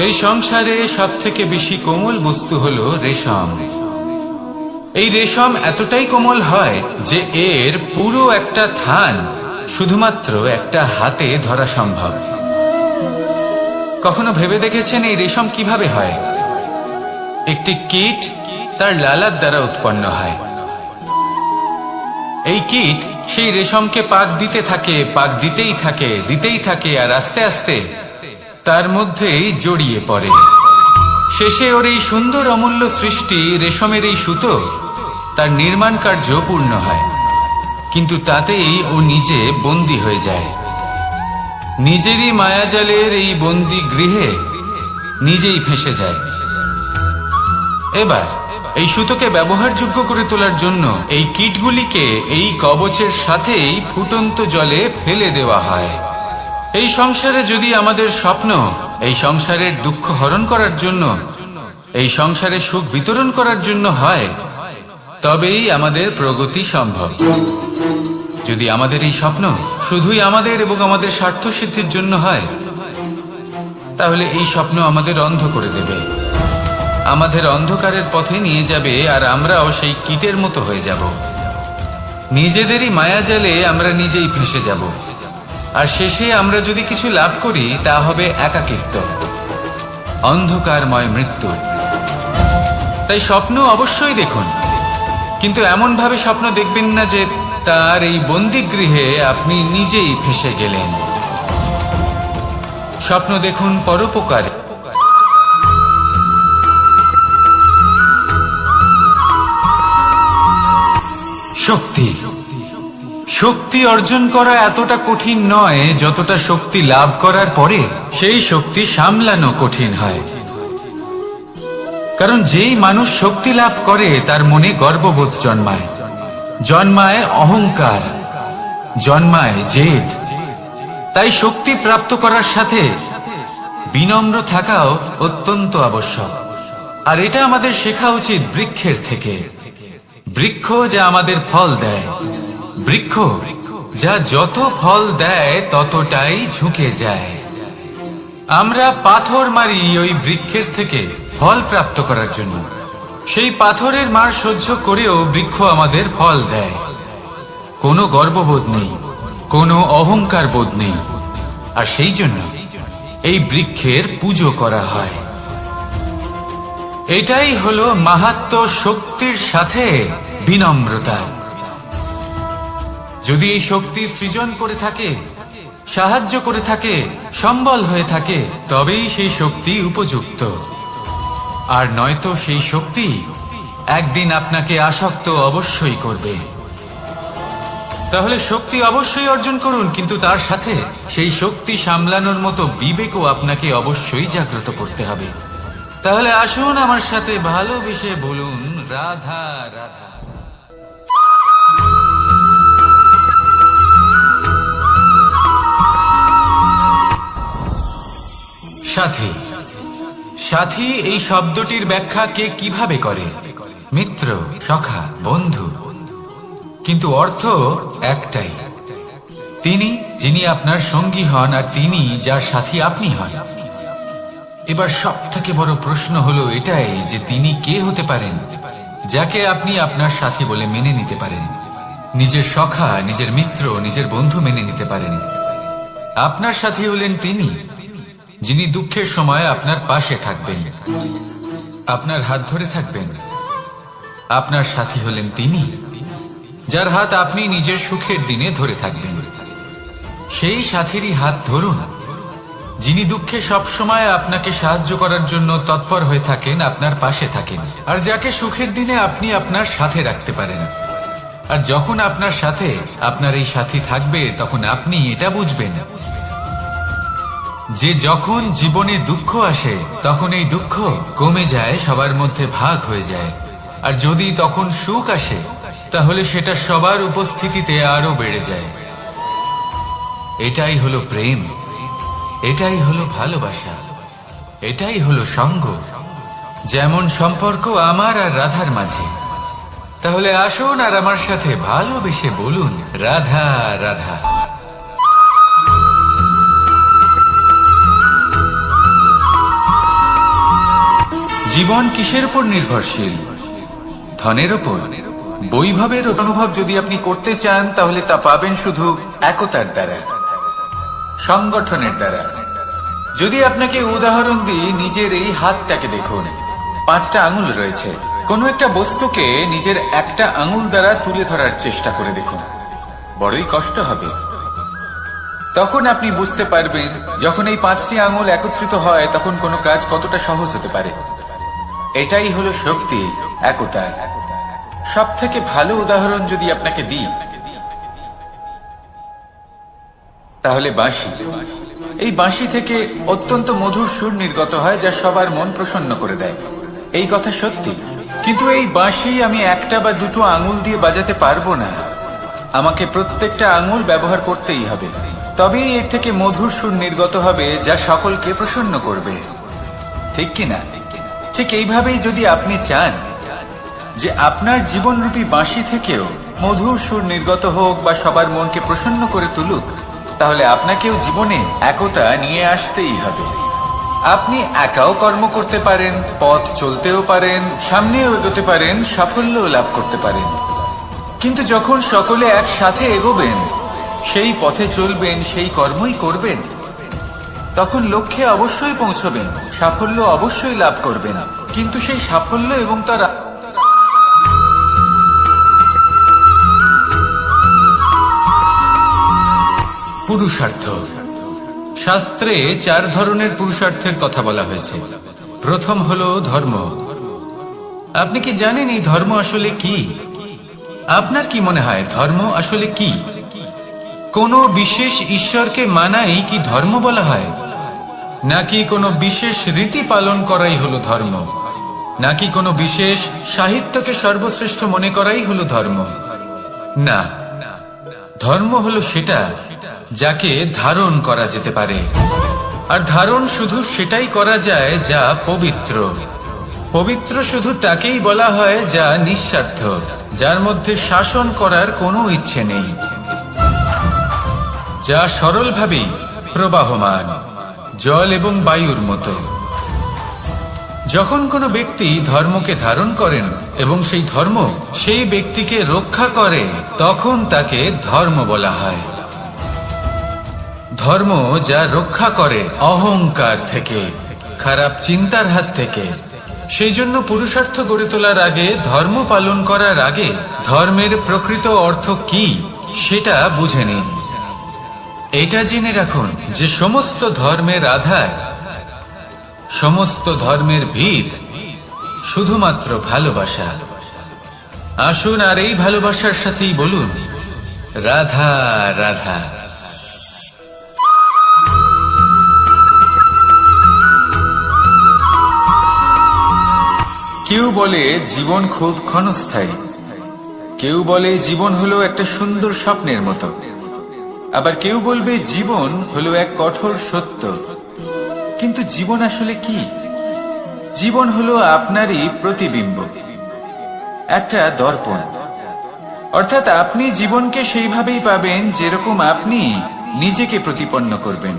এই সংসারে সবথেকে বেশি কোমল বস্তু হলো রেশম। এই রেশম এতটাই কোমল হয় যে এর পুরো একটা থান শুধুমাত্র একটা হাতে ধরা সম্ভব। কখনো ভেবে দেখেছেন এই রেশম কিভাবে হয়? একটি কীট তার লালার দ্বারা উৎপন্ন হয়। এই কীট সেই রেশমকে পাক দিতে থাকে, পাক দিতেই থাকে আর আস্তে আস্তে তার মধ্যেই জড়িয়ে পড়ে। শেষে ওর এই সুন্দর অমূল্য সৃষ্টি রেশমের এই সুতো তার নির্মাণ কার্য পূর্ণ হয়, কিন্তু তাতেই ও নিজে বন্দী হয়ে যায়। নিজেরই মায়াজালের এই বন্দী গৃহে নিজেই ফেঁসে যায়। এবার এই সুতোকে ব্যবহারযোগ্য করে তোলার জন্য এই কীটগুলিকে এই কবচের সাথেই ফুটন্ত জলে ফেলে দেওয়া হয়। এই সংসারে যদি আমাদের স্বপ্ন এই সংসারের দুঃখ হরণ করার জন্য, এই সংসারে সুখ বিতরণ করার জন্য হয়, তবেই আমাদের প্রগতি সম্ভব। যদি আমাদের এই স্বপ্ন শুধুই আমাদের এবং আমাদের স্বার্থ সিদ্ধির জন্য হয়, তাহলে এই স্বপ্ন আমাদের অন্ধ করে দেবে, আমাদের অন্ধকারের পথে নিয়ে যাবে, আর আমরাও সেই কীটের মতো হয়ে যাব। নিজেদেরই মায়াজালে আমরা নিজেই ফেঁসে যাব, আর শেষে আমরা যদি কিছু লাভ করি তা হবে একাকিত্ব, অন্ধকারময় মৃত্যু। তাই স্বপ্ন অবশ্যই দেখুন, কিন্তু এমন ভাবে স্বপ্ন দেখবেন না যে তার এই বন্দিগৃহে আপনি নিজেই ফেঁসে গেলেন। স্বপ্ন দেখুন পরোপকারে। শক্তি শক্তি অর্জন করা এতটা কঠিন নয় যতটা শক্তি লাভ করার পরে সেই শক্তি সামলানো কঠিন হয়। কারণ যেই মানুষ শক্তি লাভ করে তার মনে গর্ববোধ জন্মায়, জন্মায় অহংকার, জন্মায় জেদ। তাই শক্তি প্রাপ্ত করার সাথে বিনম্র থাকাও অত্যন্ত আবশ্যক। আর এটা আমাদের শেখা উচিত বৃক্ষের থেকে। বৃক্ষ যা আমাদের ফল দেয়, বৃক্ষ যা যত ফল দেয় ততটাই ঝুঁকে যায়। আমরা পাথর মারি ওই বৃক্ষের থেকে ফল প্রাপ্ত করার জন্য। সেই পাথরের মার সহ্য করেও বৃক্ষ আমাদের ফল দেয়। কোনো গর্ববোধ নেই, কোনো অহংকার বোধ নেই, আর সেই জন্য এই বৃক্ষের পুজো করা হয়। এটাই হলো মাহাত্ম্য শক্তির সাথে বিনম্রতা। যদি এই শক্তি সৃজন করে থাকে, সাহায্য করে থাকে, সম্বল হয়ে থাকে, তবেই সেই শক্তি উপযুক্ত। আর নয়তো সেই শক্তি একদিন আপনাকে আসক্ত অবশ্যই করবে। তাহলে শক্তি অবশ্যই অর্জন করুন, কিন্তু তার সাথে সেই শক্তি সামলানোর মতো বিবেকও আপনাকে অবশ্যই জাগ্রত করতে হবে। তাহলে আসুন আমার সাথে ভালোবেসে বলুন রাধা রাধা। সাথী। সাথী এই শব্দটির ব্যাখ্যা কে কিভাবে করে? মিত্র, সখা, বন্ধু। কিন্তু অর্থ একটাই, তিনি যিনি আপনার সঙ্গী হন আর তিনি যার সাথী আপনি হন। এবার সব থেকে বড় প্রশ্ন হলো এটাই যে তিনি কে হতে পারেন যাকে আপনি আপনার সাথী বলে মেনে নিতে পারেন, নিজের সখা, নিজের মিত্র, নিজের বন্ধু মেনে নিতে পারেন। আপনার সাথী হলেন তিনি যিনি দুঃখের সময় আপনার পাশে থাকবেন, আপনার হাত ধরে থাকবেন। আপনার সাথী হলেন তিনি যার হাত আপনি নিজের সুখের দিনে ধরে থাকবেন। সেই সাথীরই হাত ধরুন যিনি দুঃখে সবসময় আপনাকে সাহায্য করার জন্য তৎপর হয়ে থাকেন, আপনার পাশে থাকেন, আর যাকে সুখের দিনে আপনি আপনার সাথে রাখতে পারেন। আর যখন আপনার সাথে আপনার এই সাথী থাকবে তখন আপনি এটা বুঝবেন যে যখন জীবনে দুঃখ আসে তখন এই দুঃখ কমে যায়, সবার মধ্যে ভাগ হয়ে যায়। আর যদি তখন সুখ আসে তাহলে সেটা সবার উপস্থিতিতে আরো বেড়ে যায়। এটাই হলো প্রেম, এটাই হলো ভালোবাসা, এটাই হলো সঙ্গ। যেমন সম্পর্ক আমার আর রাধার মাঝে। তাহলে আসুন আর আমার সাথে ভালোবেসে বলুন রাধা রাধা। জীবন কিসের উপর নির্ভরশীল? ধনের উপর। বৈভবের অনুভব যদি আপনি করতে চান তাহলে তা পাবেন শুধু একতার দ্বারা, সংগঠনের দ্বারা। যদি আপনাকে উদাহরণ দিই, নিজের এই হাতটাকে দেখুন, 5টা আঙুল রয়েছে। কোনো একটা বস্তুকে নিজের একটা আঙুল দ্বারা তুলে ধরার চেষ্টা করে দেখুন, বড়ই কষ্ট হবে। তখন আপনি বুঝতে পারবেন যখন এই 5টি আঙুল একত্রিত হয় তখন কোনো কাজ কতটা সহজ হতে পারে। এটাই হলো শক্তি, একতার। সব থেকে ভালো উদাহরণ যদি আপনাকে দিই তাহলে বাঁশি। এই বাঁশি থেকে অত্যন্ত মধুর সুর নির্গত হয় যা সবার মন প্রসন্ন করে দেয়। এই কথা সত্যি, কিন্তু এই বাঁশি আমি একটা বা দুটো আঙুল দিয়ে বাজাতে পারবো না। আমাকে প্রত্যেকটা আঙুল ব্যবহার করতেই হবে, তবেই এর থেকে মধুর সুর নির্গত হবে যা সকলকে প্রসন্ন করবে, ঠিক কিনা? ঠিক এইভাবেই যদি আপনি চান যে আপনার জীবনরূপী বাঁশি থেকেও মধুর সুর নির্গত হোক বা সবার মনকে প্রসন্ন করে তুলুক, তাহলে আপনাকেও জীবনে একতা নিয়ে আসতেই হবে। আপনি একাও কর্ম করতে পারেন, পথ চলতেও পারেন, সামনেও এগোতে পারেন, সাফল্যও লাভ করতে পারেন। কিন্তু যখন সকলে একসাথে এগোবেন, সেই পথে চলবেন, সেই কর্মই করবেন, তখন লক্ষ্যে অবশ্যই পৌঁছবেন, সাফল্য অবশ্যই লাভ করবেন। কিন্তু সেই সাফল্য এবং তার পুরুষার্থ। শাস্ত্রে 4 ধরনের পুরুষার্থের কথা বলা হয়েছে। প্রথম হলো ধর্ম। আপনি কি জানেন এই ধর্ম আসলে কি? আপনার কি মনে হয় ধর্ম আসলে কি? কোনো বিশেষ ঈশ্বরকে মানাই কি ধর্ম বলা হয়? নাকি কোনো বিশেষ রীতি পালন করাই হলো ধর্ম? নাকি কোনো বিশেষ সাহিত্যকে সর্বশ্রেষ্ঠ মনে করাই হলো ধর্ম? না, ধর্ম হলো সেটা যাকে ধারণ করা যেতে পারে। আর ধারণ শুধু সেটাই করা যায় যা পবিত্র। পবিত্র শুধু তাকেই বলা হয় যা নিঃস্বার্থ, যার মধ্যে শাসন করার কোনো ইচ্ছে নেই, যা সরলভাবেই প্রবাহমান, জল এবং বায়ুর মতো। যখন কোনো ব্যক্তি ধর্মকে ধারণ করেন এবং সেই ধর্ম সেই ব্যক্তিকে রক্ষা করে, তখন তাকে ধর্ম বলা হয়। ধর্ম যা রক্ষা করে অহংকার থেকে, খারাপ চিন্তার হাত থেকে। সেই জন্য পুরুষার্থ গড়ে তোলার আগে, ধর্ম পালন করার আগে ধর্মের প্রকৃত অর্থ কি সেটা বুঝে নিন। এটা জেনে রাখুন যে সমস্ত ধর্মের আধার, সমস্ত ধর্মের ভিত শুধুমাত্র ভালোবাসা। আসুন আর এই ভালোবাসার সাথেই বলুন রাধা রাধা। কেউ বলে জীবন খুব ক্ষণস্থায়ী, কেউ বলে জীবন হলো একটা সুন্দর স্বপ্নের মতো, আবার কেউ বলবে জীবন হলো এক কঠোর সত্য। কিন্তু জীবন আসলে কি? জীবন হলো আপনারই প্রতিবিম্ব, একটা দর্পণ। অর্থাৎ আপনি জীবনকে সেইভাবেই পাবেন যেরকম আপনি নিজেকে প্রতিপন্ন করবেন।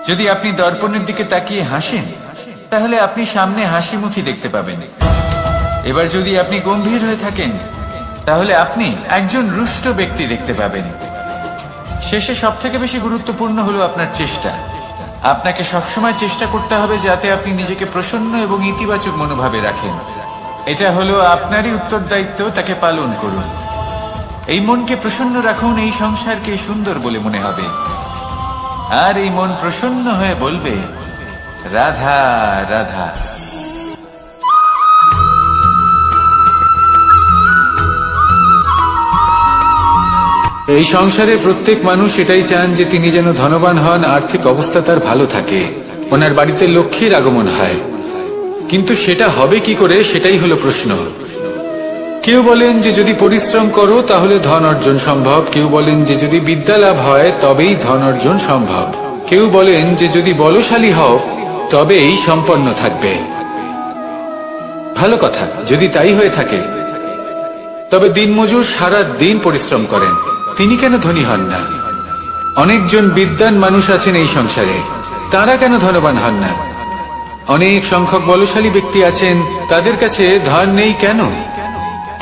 যদি আপনি দর্পণের দিকে তাকিয়ে হাসেন, তাহলে আপনি সামনে হাসি মুখী দেখতে পাবেন। এবার যদি আপনি গম্ভীর হয়ে থাকেন, তাহলে আপনি একজন রুষ্ট ব্যক্তি দেখতে পাবেন। শেষে সবথেকে বেশি গুরুত্বপূর্ণ হলো আপনার চেষ্টা। আপনাকে সবসময় চেষ্টা করতে হবে যাতে আপনি নিজেকে প্রসন্ন এবং ইতিবাচক মনোভাবে রাখেন। এটা হলো আপনারই উত্তরদায়িত্ব, তাকে পালন করুন। এই মনকে প্রসন্ন রাখুন, এই সংসারকে সুন্দর বলে মনে হবে। আর এই মন প্রসন্ন হয়ে বলবে রাধা রাধা। এই সংসারে প্রত্যেক মানুষ এটাই চান যে তিনি যেন ধনবান হন, আর্থিক অবস্থা তার ভালো থাকে, ওনার বাড়িতে লক্ষ্মীর আগমন হয়। কিন্তু সেটা হবে কি করে, সেটাই হলো প্রশ্ন। কেউ বলেন যে যদি পরিশ্রম করো তাহলে ধন অর্জন সম্ভব, কেউ বলেন যে যদি বিদ্যা লাভ হয় তবেই ধন অর্জন সম্ভব, কেউ বলেন যে যদি বলশালী হও তবেই সম্পন্ন থাকবে। ভালো কথা, যদি তাই হয়ে থাকে, তবে দিনমজুর সারা দিন পরিশ্রম করেন, তিনি কেন ধনী হন না? অনেকজন বিদ্বান মানুষ আছেন এই সংসারে, তারা কেন ধনবান হন না? অনেক সংখ্যক বলশালী ব্যক্তি আছেন, তাদের কাছে ধন নেই কেন?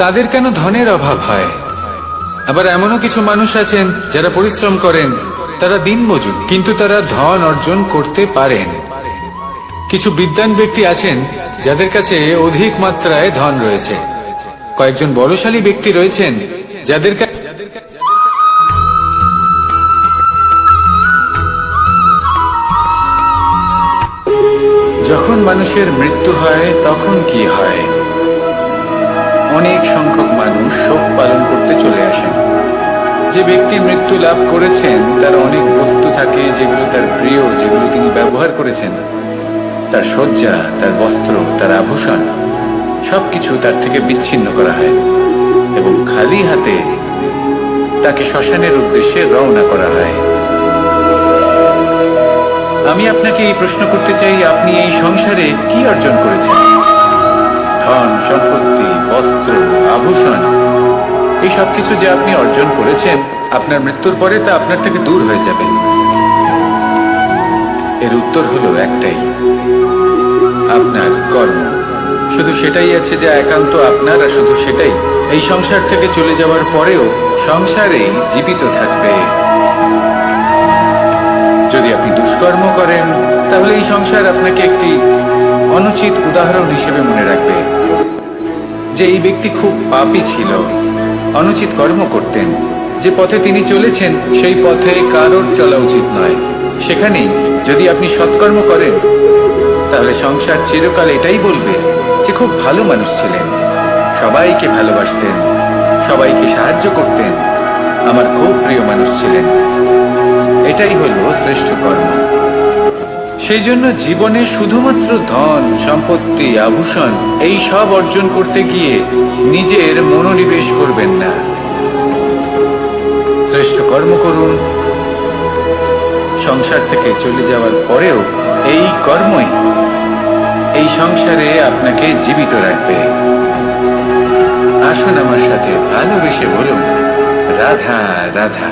তাদের কেন ধনের অভাব হয়? আবার এমনও কিছু মানুষ আছেন যারা পরিশ্রম করেন, তারা দিনমজুর, কিন্তু তারা ধন অর্জন করতে পারেন। কিছু বিদ্বান ব্যক্তি আছেন যাদের কাছে অধিক মাত্রায় ধন রয়েছে। কয়েকজন বলশালী ব্যক্তি রয়েছেন যাদের যখন মানুষের মৃত্যু হয় তখন কি হয়? অনেক সংখ্যক মানুষ শোক পালন করতে চলে আসেন। যে ব্যক্তি মৃত্যু লাভ করেছেন তার অনেক বস্তু থাকে যেগুলো তার প্রিয়, যেগুলো তিনি ব্যবহার করেছেন। তার শয্যা, তার বস্ত্র, তার আভূষণ সবকিছু তার থেকে বিচ্ছিন্ন করা হয় এবং খালি হাতে তাকে শ্মশানের উদ্দেশ্যে রওনা করা হয়। আমি আপনাকে এই প্রশ্ন করতে চাই, আপনি এই সংসারে কি অর্জন করেছেন? ধন, সম্পত্তি, বস্ত্র, আভূষণ, এই সবকিছু যে আপনি অর্জন করেছেন, আপনার মৃত্যুর পরে তা আপনার থেকে দূর হয়ে যাবে। এর উত্তর হলো একটাই, আপনার কর্ম। শুধু সেটাই আছে যা একান্ত আপনার, আর শুধু সেটাই এই সংসার থেকে চলে যাওয়ার পরেও সংসারেই জীবিত থাকবে। যদি আপনি দুষ্কর্ম করেন তাহলে এই সংসার আপনাকে একটি অনুচিত উদাহরণ হিসেবে মনে রাখবে যে এই ব্যক্তি খুব পাপী ছিল, অনুচিত কর্ম করতেন। যে পথে তিনি চলেছেন সেই পথে কারোর চলা উচিত নয়। সেখানেই যদি আপনি সৎকর্ম করেন তাহলে সংসার চিরকাল এটাই বলবে যে খুব ভালো মানুষ ছিলেন, সবাইকে ভালোবাসতেন, সবাইকে সাহায্য করতেন, আমার খুব প্রিয় মানুষ ছিলেন। এটাই হলো শ্রেষ্ঠ কর্ম। সেই জন্য জীবনে শুধুমাত্র ধন, সম্পত্তি, আভূষণ এই সব অর্জন করতে গিয়ে নিজের মনোনিবেশ করবেন না। শ্রেষ্ঠ কর্ম করুন। সংসার থেকে চলে যাওয়ার পরেও এই কর্মই এই সংসারে আপনাকে জীবিত রাখবে। আসুন আমার সাথে ভালোবেসে বলুন, রাধা রাধা।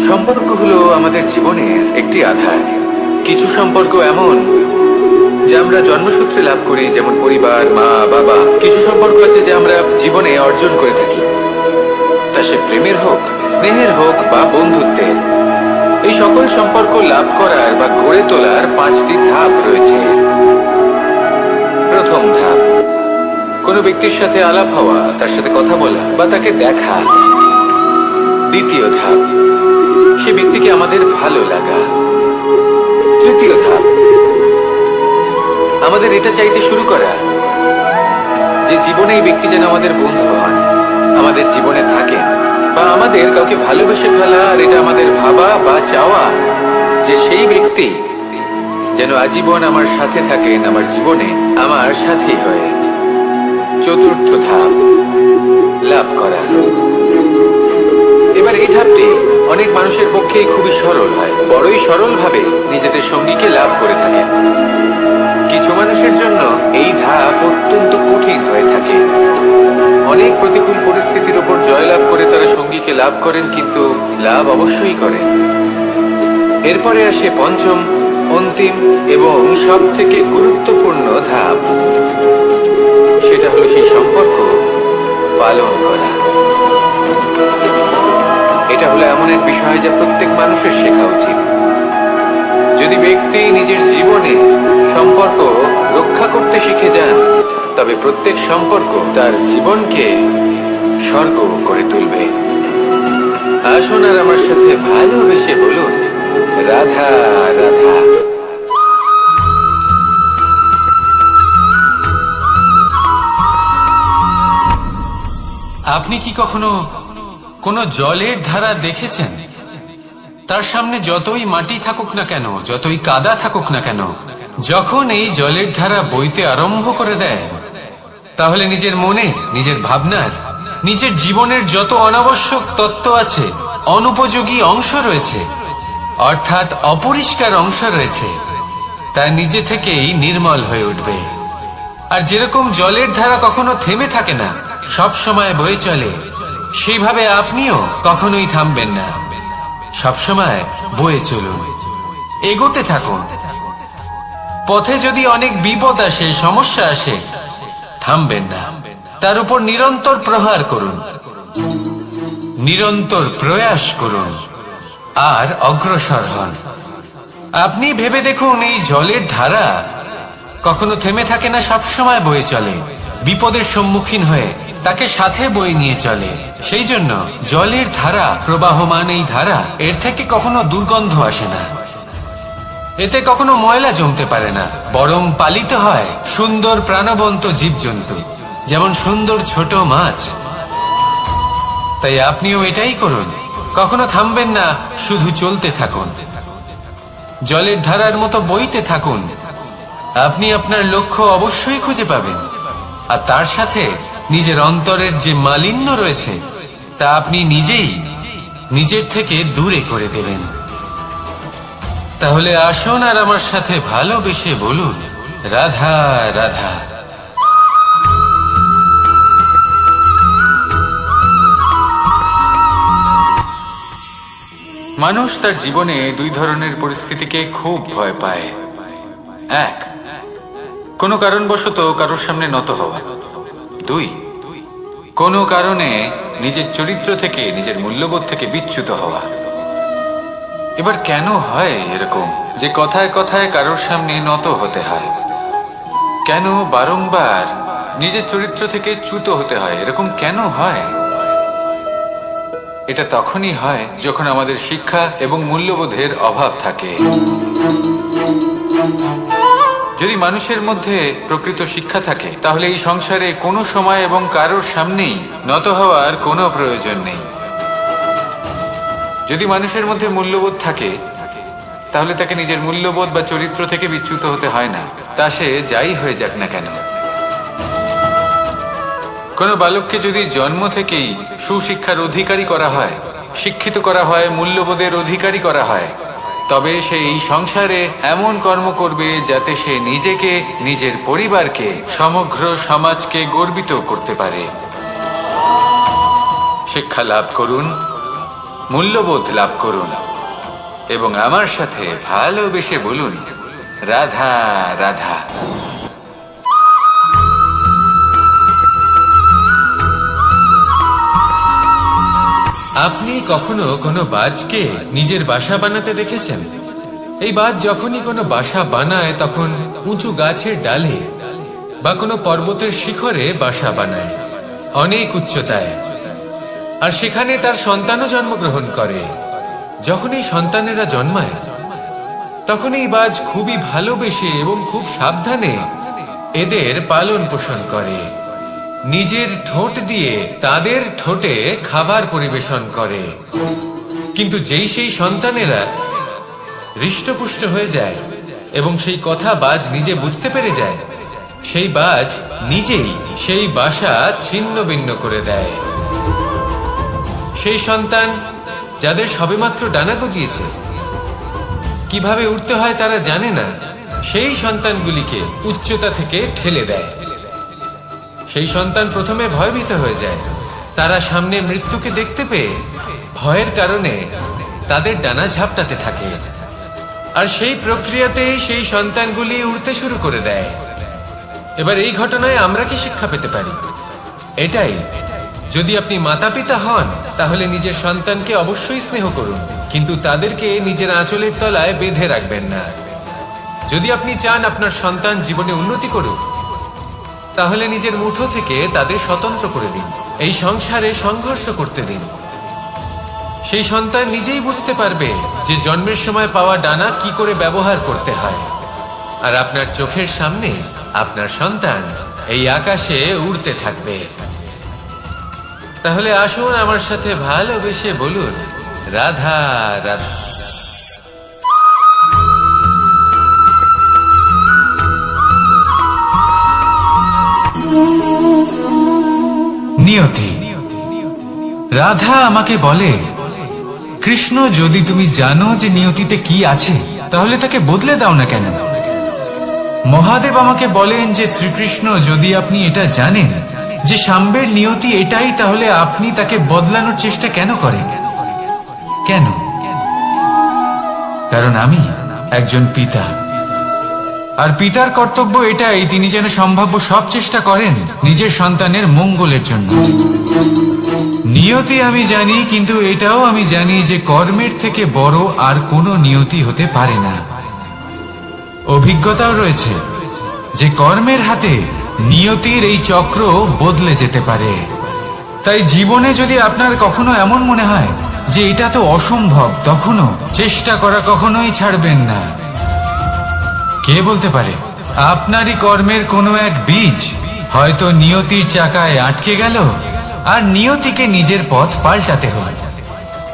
সম্পর্ক হলো আমাদের জীবনের একটি আধার। কিছু সম্পর্ক এমন যে আমরা জন্মসূত্রে লাভ করি, যেমন পরিবার, মা, বাবা। কিছু সম্পর্ক আছে যে আমরা জীবনে অর্জন করে থাকি, তা সে প্রেমের হোক, স্নেহের হোক বা বন্ধুত্বের। এই সকল সম্পর্ক লাভ করার বা গড়ে তোলার 5টি ধাপ রয়েছে। প্রথম ধাপ, কোনো ব্যক্তির সাথে আলাপ হওয়া, তার সাথে কথা বলা বা তাকে দেখা। দ্বিতীয় ধাপ, সে ব্যক্তিকে আমাদের ভালো লাগা। তৃতীয় ধাপ, আমাদের এটা চাইতে শুরু করা যে জীবনে এই ব্যক্তি যেন আমাদের বন্ধু হন, আমাদের জীবনে থাকেন, বা আমাদের কাউকে ভালোবেসে ফেলা। আর এটা আমাদের ভাবা বা চাওয়া যে সেই ব্যক্তি যেন আজীবন আমার সাথে থাকেন, আমার জীবনে আমার সাথী হয়ে। চতুর্থ ধাপ, লাভ করা। এবার এই ধাপটি অনেক মানুষের পক্ষেই খুবই সরল হয়, বড়ই সরল ভাবে নিজেদের সঙ্গীকে লাভ করে থাকে। কিছু মানুষের জন্য এই ধাপ অত্যন্ত কঠিন হয়ে থাকে। অনেক প্রতিকূল পরিস্থিতির উপর জয়লাভ করে তারা সঙ্গীকে লাভ করেন, কিন্তু লাভ অবশ্যই করেন। এরপরে আসে পঞ্চম, অন্তিম এবং সব থেকে গুরুত্বপূর্ণ ধাপ। সেটা হলো সেই সম্পর্ক পালন করা। এটা হলো এমন এক বিষয় যা প্রত্যেক মানুষের শেখা উচিত। যদি ব্যক্তি নিজের জীবনে সম্পর্ক রক্ষা করতে শিখে যান, তবে প্রত্যেক সম্পর্ক তার জীবনকে স্বর্গ করে তুলবে। আসুন আর আমার সাথে ভালোবেসে বলুন, রাধা রাধা। আপনি কি কখনো কোনো জলের ধারা দেখেছেন? তার সামনে যতই মাটি থাকুক না কেন, যতই কাদা থাকুক না কেন, যখন এই জলের ধারা বইতে আরম্ভ করে দেয়, তাহলে নিজের মনের, নিজের ভাবনার, নিজের জীবনের যত অনাবশ্যক তত্ত্ব আছে, অনুপযোগী অংশ রয়েছে, অর্থাৎ অপরিষ্কার অংশ রয়েছে, তা নিজে থেকেই নির্মল হয়ে উঠবে। আর যেরকম জলের ধারা কখনো থেমে থাকে না, সব সময় বয়ে চলে, সেইভাবে আপনিও কখনোই থামবেন না, সবসময় বয়ে চলুন, এগোতে থাকুন। পথে যদি অনেক বিপদ আসে, সমস্যা আসে, থামবেন না, তার উপর নিরন্তর প্রহার করুন, নিরন্তর প্রয়াস করুন আর অগ্রসর হন। আপনি ভেবে দেখুন, এই জলের ধারা কখনো থেমে থাকে না, সবসময় বয়ে চলে, বিপদের সম্মুখীন হয়ে তাকে সাথে বয়ে নিয়ে চলে। সেই জন্য জলের ধারা, প্রবাহমান এই ধারা, এর থেকে কখনো দুর্গন্ধ আসে না, এতে কখনো ময়লা জমতে পারে না, বরং পালিত হয় সুন্দর প্রাণবন্ত জীবজন্তু, যেমন সুন্দর ছোট মাছ। তাই আপনিও এটাই করুন, কখনো থামবেন না, শুধু চলতে থাকুন, জলের ধারার মতো বইতে থাকুন। আপনি আপনার লক্ষ্য অবশ্যই খুঁজে পাবেন, আর তার সাথে নিজের অন্তরের যে মালিন্য রয়েছে তা আপনি নিজেই নিজের থেকে দূরে করে দেবেন। তাহলে আসুন আর আমার সাথে ভালোবেসে বলুন, রাধা রাধা। মানুষ তার জীবনে দুই ধরনের পরিস্থিতিকে খুব ভয় পায়। এক, কোনো কারণবশত কারোর সামনে নত হওয়া। দুই, কোনো কারণে নিজের চরিত্র থেকে, নিজের মূল্যবোধ থেকে বিচ্যুত হওয়া। এবার কেন হয় এরকম যে কথায় কথায় কারোর সামনে নত হতে হয়? কেন বারংবার নিজের চরিত্র থেকে চ্যুত হতে হয়? এরকম কেন হয়? এটা তখনই হয় যখন আমাদের শিক্ষা এবং মূল্যবোধের অভাব থাকে। যদি মানুষের মধ্যে প্রকৃত শিক্ষা থাকে, তাহলে এই সংসারে কোনো সময় এবং কারোর সামনেই নত হওয়ার কোনো প্রয়োজন নেই। যদি মানুষের মধ্যে মূল্যবোধ থাকে, তাহলে তাকে নিজের মূল্যবোধ বা চরিত্র থেকে বিচ্যুত হতে হয় না, তা সে যাই হয়ে যাক না কেন। কোনো বালককে যদি জন্ম থেকেই সুশিক্ষার অধিকারী করা হয়, শিক্ষিত করা হয়, মূল্যবোধের অধিকারী করা হয়, তবে সে এই সংসারে এমন কর্ম করবে যাতে সে নিজেকে, নিজের পরিবারকে, সমগ্র সমাজকে গর্বিত করতে পারে। শিক্ষা লাভ করুন, মূল্যবোধ লাভ করুন এবং আমার সাথে ভালোবেসে বলুন, রাধা রাধা। আপনি কখনো কোনো বাজকে নিজের বাসা বানাতে দেখেছেন? এই বাজ যখনই কোনো বাসা বানায়, তখন উঁচু গাছের ডালে বা কোনো পর্বতের শিখরে বাসা বানায়, অনেক উচ্চতায়, আর সেখানে তার সন্তানও জন্মগ্রহণ করে। যখন এই সন্তানেরা জন্মায়, তখন এই বাজ খুবই ভালোবেসে এবং খুব সাবধানে এদের পালন পোষণ করে, নিজের ঠোঁট দিয়ে তাদের ঠোঁটে খাবার পরিবেশন করে। কিন্তু যেই সেই সন্তানেরা হৃষ্টপুষ্ট হয়ে যায় এবং সেই কথা বাজ নিজে বুঝতে পেরে যায়, সেই বাজ নিজেই সেই বাসা ছিন্ন ভিন্ন করে দেয়। সেই সন্তান যাদের সবেমাত্র ডানা গজিয়েছে, কিভাবে উঠতে হয় তারা জানে না, সেই সন্তানগুলিকে উচ্চতা থেকে ঠেলে দেয়। সেই সন্তান প্রথমে ভয়ভীত হয়ে যায়, তারা সামনে মৃত্যুকে দেখতে পেয়ে ভয়ের কারণে তাদের ডানা ঝাপটাতে থাকে, আর সেই প্রক্রিয়াতেই সেই সন্তানগুলি উড়তে শুরু করে দেয়। এবার এই ঘটনায় আমরা কি শিক্ষা পেতে পারি? এটাই, যদি আপনি মাতা পিতা হন, তাহলে নিজের সন্তানকে অবশ্যই স্নেহ করুন, কিন্তু তাদেরকে নিজের আঁচলের তলায় বেঁধে রাখবেন না। যদি আপনি চান আপনার সন্তান জীবনে উন্নতি করুক, তাহলে নিজের মুঠো থেকে তাদের স্বতন্ত্র করে দিন, এই সংসারে সংঘর্ষ করতে দিন। সেই সন্তান নিজেই বুঝতে পারবে যে জন্মের সময় পাওয়া ডানা কি করে ব্যবহার করতে হয়, আর আপনার চোখের সামনে আপনার সন্তান এই আকাশে উড়তে থাকবে। তাহলে আসুন আমার সাথে ভালোবেসে বলুন, রাধা রাধা। নিয়তি। রাধা আমাকে বলে, কৃষ্ণ, যদি তুমি জানো যে নিয়তিতে কি আছে, তাহলে তাকে বদলে দাও না কেন? মহাদেব আমাকে বলেন যে শ্রীকৃষ্ণ, যদি আপনি এটা জানেন যে সাম্বের নিয়তি এটাই, তাহলে আপনি তাকে বদলানোর চেষ্টা কেন করেন? কেন? কারণ আমি একজন পিতা, আর পিতার কর্তব্য এটাই, তিনি যেন সম্ভাব্য সব চেষ্টা করেন নিজের সন্তানের মঙ্গলের জন্য। নিয়তি আমি জানি, কিন্তু এটাও আমি জানি যে কর্মের থেকে বড় আর কোনো নিয়তি হতে পারে না। অভিজ্ঞতাও রয়েছে যে কর্মের হাতে নিয়তির এই চক্র বদলে যেতে পারে। তাই জীবনে যদি আপনার কখনো এমন মনে হয় যে এটা তো অসম্ভব, তখনও চেষ্টা করা কখনোই ছাড়বেন না। কে বলতে পারে আপনারই কর্মের কোনো এক বীজ হয়তো নিয়তির চাকায় আটকে গেল, আর নিয়তিকে নিজের পথ পাল্টাতে হল,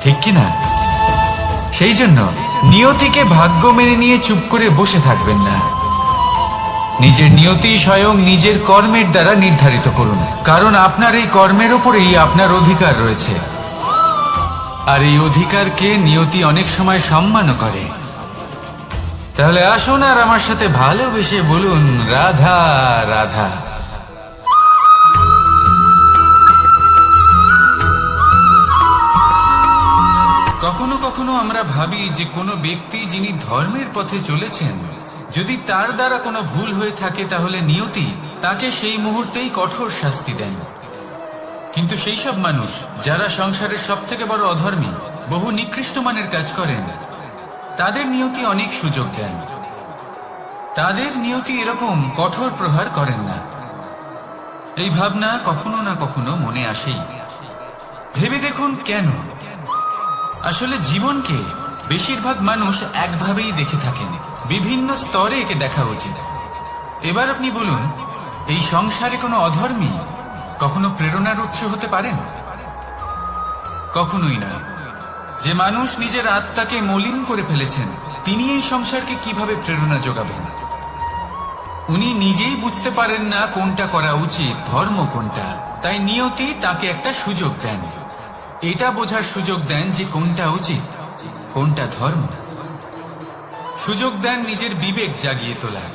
ঠিক কিনা? সেই জন্য নিয়তিকে ভাগ্য মেনে নিয়ে চুপ করে বসে থাকবেন না। নিজের নিয়তি স্বয়ং নিজের কর্মের দ্বারা নির্ধারিত করুন, কারণ আপনার এই কর্মের উপরেই আপনার অধিকার রয়েছে। আর এই অধিকারকে নিয়তি অনেক সময় সম্মানও করে। তাহলে আসুন আর আমার সাথে ভালোবেসে বলুন, রাধা রাধা। কখনো কখনো আমরা ভাবি যে কোনো ব্যক্তি যিনি ধর্মের পথে চলেছেন, যদি তার দ্বারা কোনো ভুল হয়ে থাকে তাহলে নিয়তি তাকে সেই মুহূর্তেই কঠোর শাস্তি দেন। কিন্তু সেই সব মানুষ যারা সংসারের সব থেকে বড় অধর্মী, বহু নিকৃষ্ট মানের কাজ করেন, তাদের নিয়তি অনেক সুযোগ দেন। তাদের নিয়তি এরকম কঠোর প্রহার করেন না। এই ভাবনা কখনো না কখনো মনে আসেই। ভেবে দেখুন কেন? আসলে জীবনকে বেশিরভাগ মানুষ একভাবেই দেখে থাকেন, বিভিন্ন স্তরে একে দেখা উচিত। এবার আপনি বলুন, এই সংসারে কোনো অধর্মী কখনো প্রেরণার উৎস হতে পারেন? কখনোই না। যে মানুষ নিজের আত্মাকে মলিন করে ফেলেছেন, তিনি এই সংসারকে কিভাবে প্রেরণা যোগাবেন? উনি নিজেই বুঝতে পারেন না কোনটা করা উচিত, ধর্ম কোনটা। তাই নিয়তি তাকে একটা সুযোগ দেন, এটা বোঝার সুযোগ দেন যে কোনটা উচিত, কোনটা ধর্ম। সুযোগ দেন নিজের বিবেক জাগিয়ে তোলার,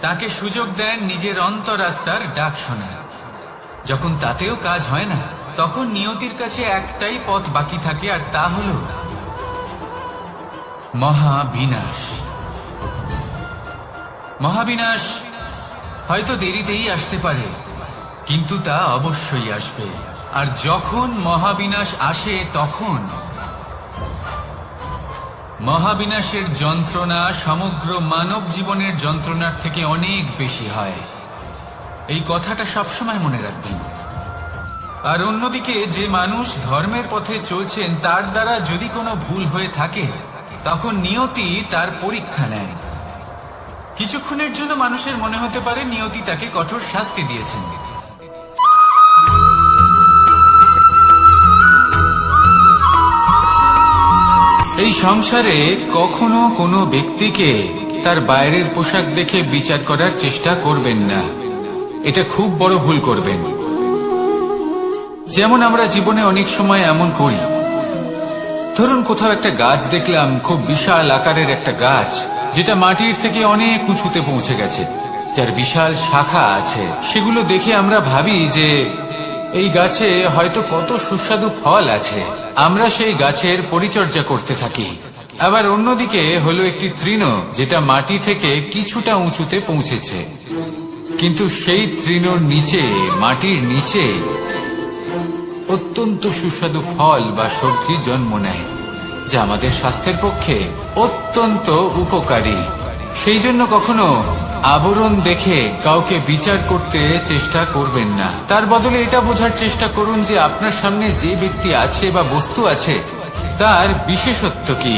তাকে সুযোগ দেন নিজের অন্তরাত্মার ডাক শোনার। যখন তাতেও কাজ হয় না, তখন নিয়তির কাছে একটাই পথ বাকি থাকে, আর তা হল মহাবিনাশ। মহাবিনাশ হয়তো দেরিতেই আসতে পারে, কিন্তু তা অবশ্যই আসবে। আর যখন মহাবিনাশ আসে, তখন মহাবিনাশের যন্ত্রণা সমগ্র মানব জীবনের যন্ত্রণার থেকে অনেক বেশি হয়। এই কথাটা সবসময় মনে রাখবেন। আর অন্যদিকে যে মানুষ ধর্মের পথে চলছেন, তার দ্বারা যদি কোনো ভুল হয়ে থাকে, তখন নিয়তি তার পরীক্ষা নেয়। কিছুক্ষণের জন্য মানুষের মনে হতে পারে নিয়তি তাকে কঠোর শাস্তি দিয়েছেন। এই সংসারে কখনো কোনো ব্যক্তিকে তার বাইরের পোশাক দেখে বিচার করার চেষ্টা করবেন না, এটা খুব বড় ভুল করবেন। যেমন আমরা জীবনে অনেক সময় এমন করি, ধরুন কোথাও একটা গাছ দেখলাম, খুব বিশাল আকারের একটা গাছ, যেটা মাটির থেকে অনেক উঁচুতে পৌঁছে গেছে, যার বিশাল শাখা আছে। সেগুলো দেখে আমরা ভাবি যে এই গাছে হয়তো কত সুস্বাদু ফল আছে, আমরা সেই গাছের পরিচর্যা করতে থাকি। আবার অন্যদিকে হলো একটি তৃণ, যেটা মাটি থেকে কিছুটা উঁচুতে পৌঁছেছে, কিন্তু সেই তৃণর নিচে, মাটির নিচে অত্যন্ত সুস্বাদু ফল বা সবজি জন্ম নেয়, যা আমাদের স্বাস্থ্যের পক্ষে অত্যন্ত উপকারী। সেই জন্য কখনো আবরণ দেখে কাউকে বিচার করতে চেষ্টা করবেন না। তার বদলে এটা বোঝার চেষ্টা করুন যে আপনার সামনে যে ব্যক্তি আছে বা বস্তু আছে, তার বিশেষত্ব কি।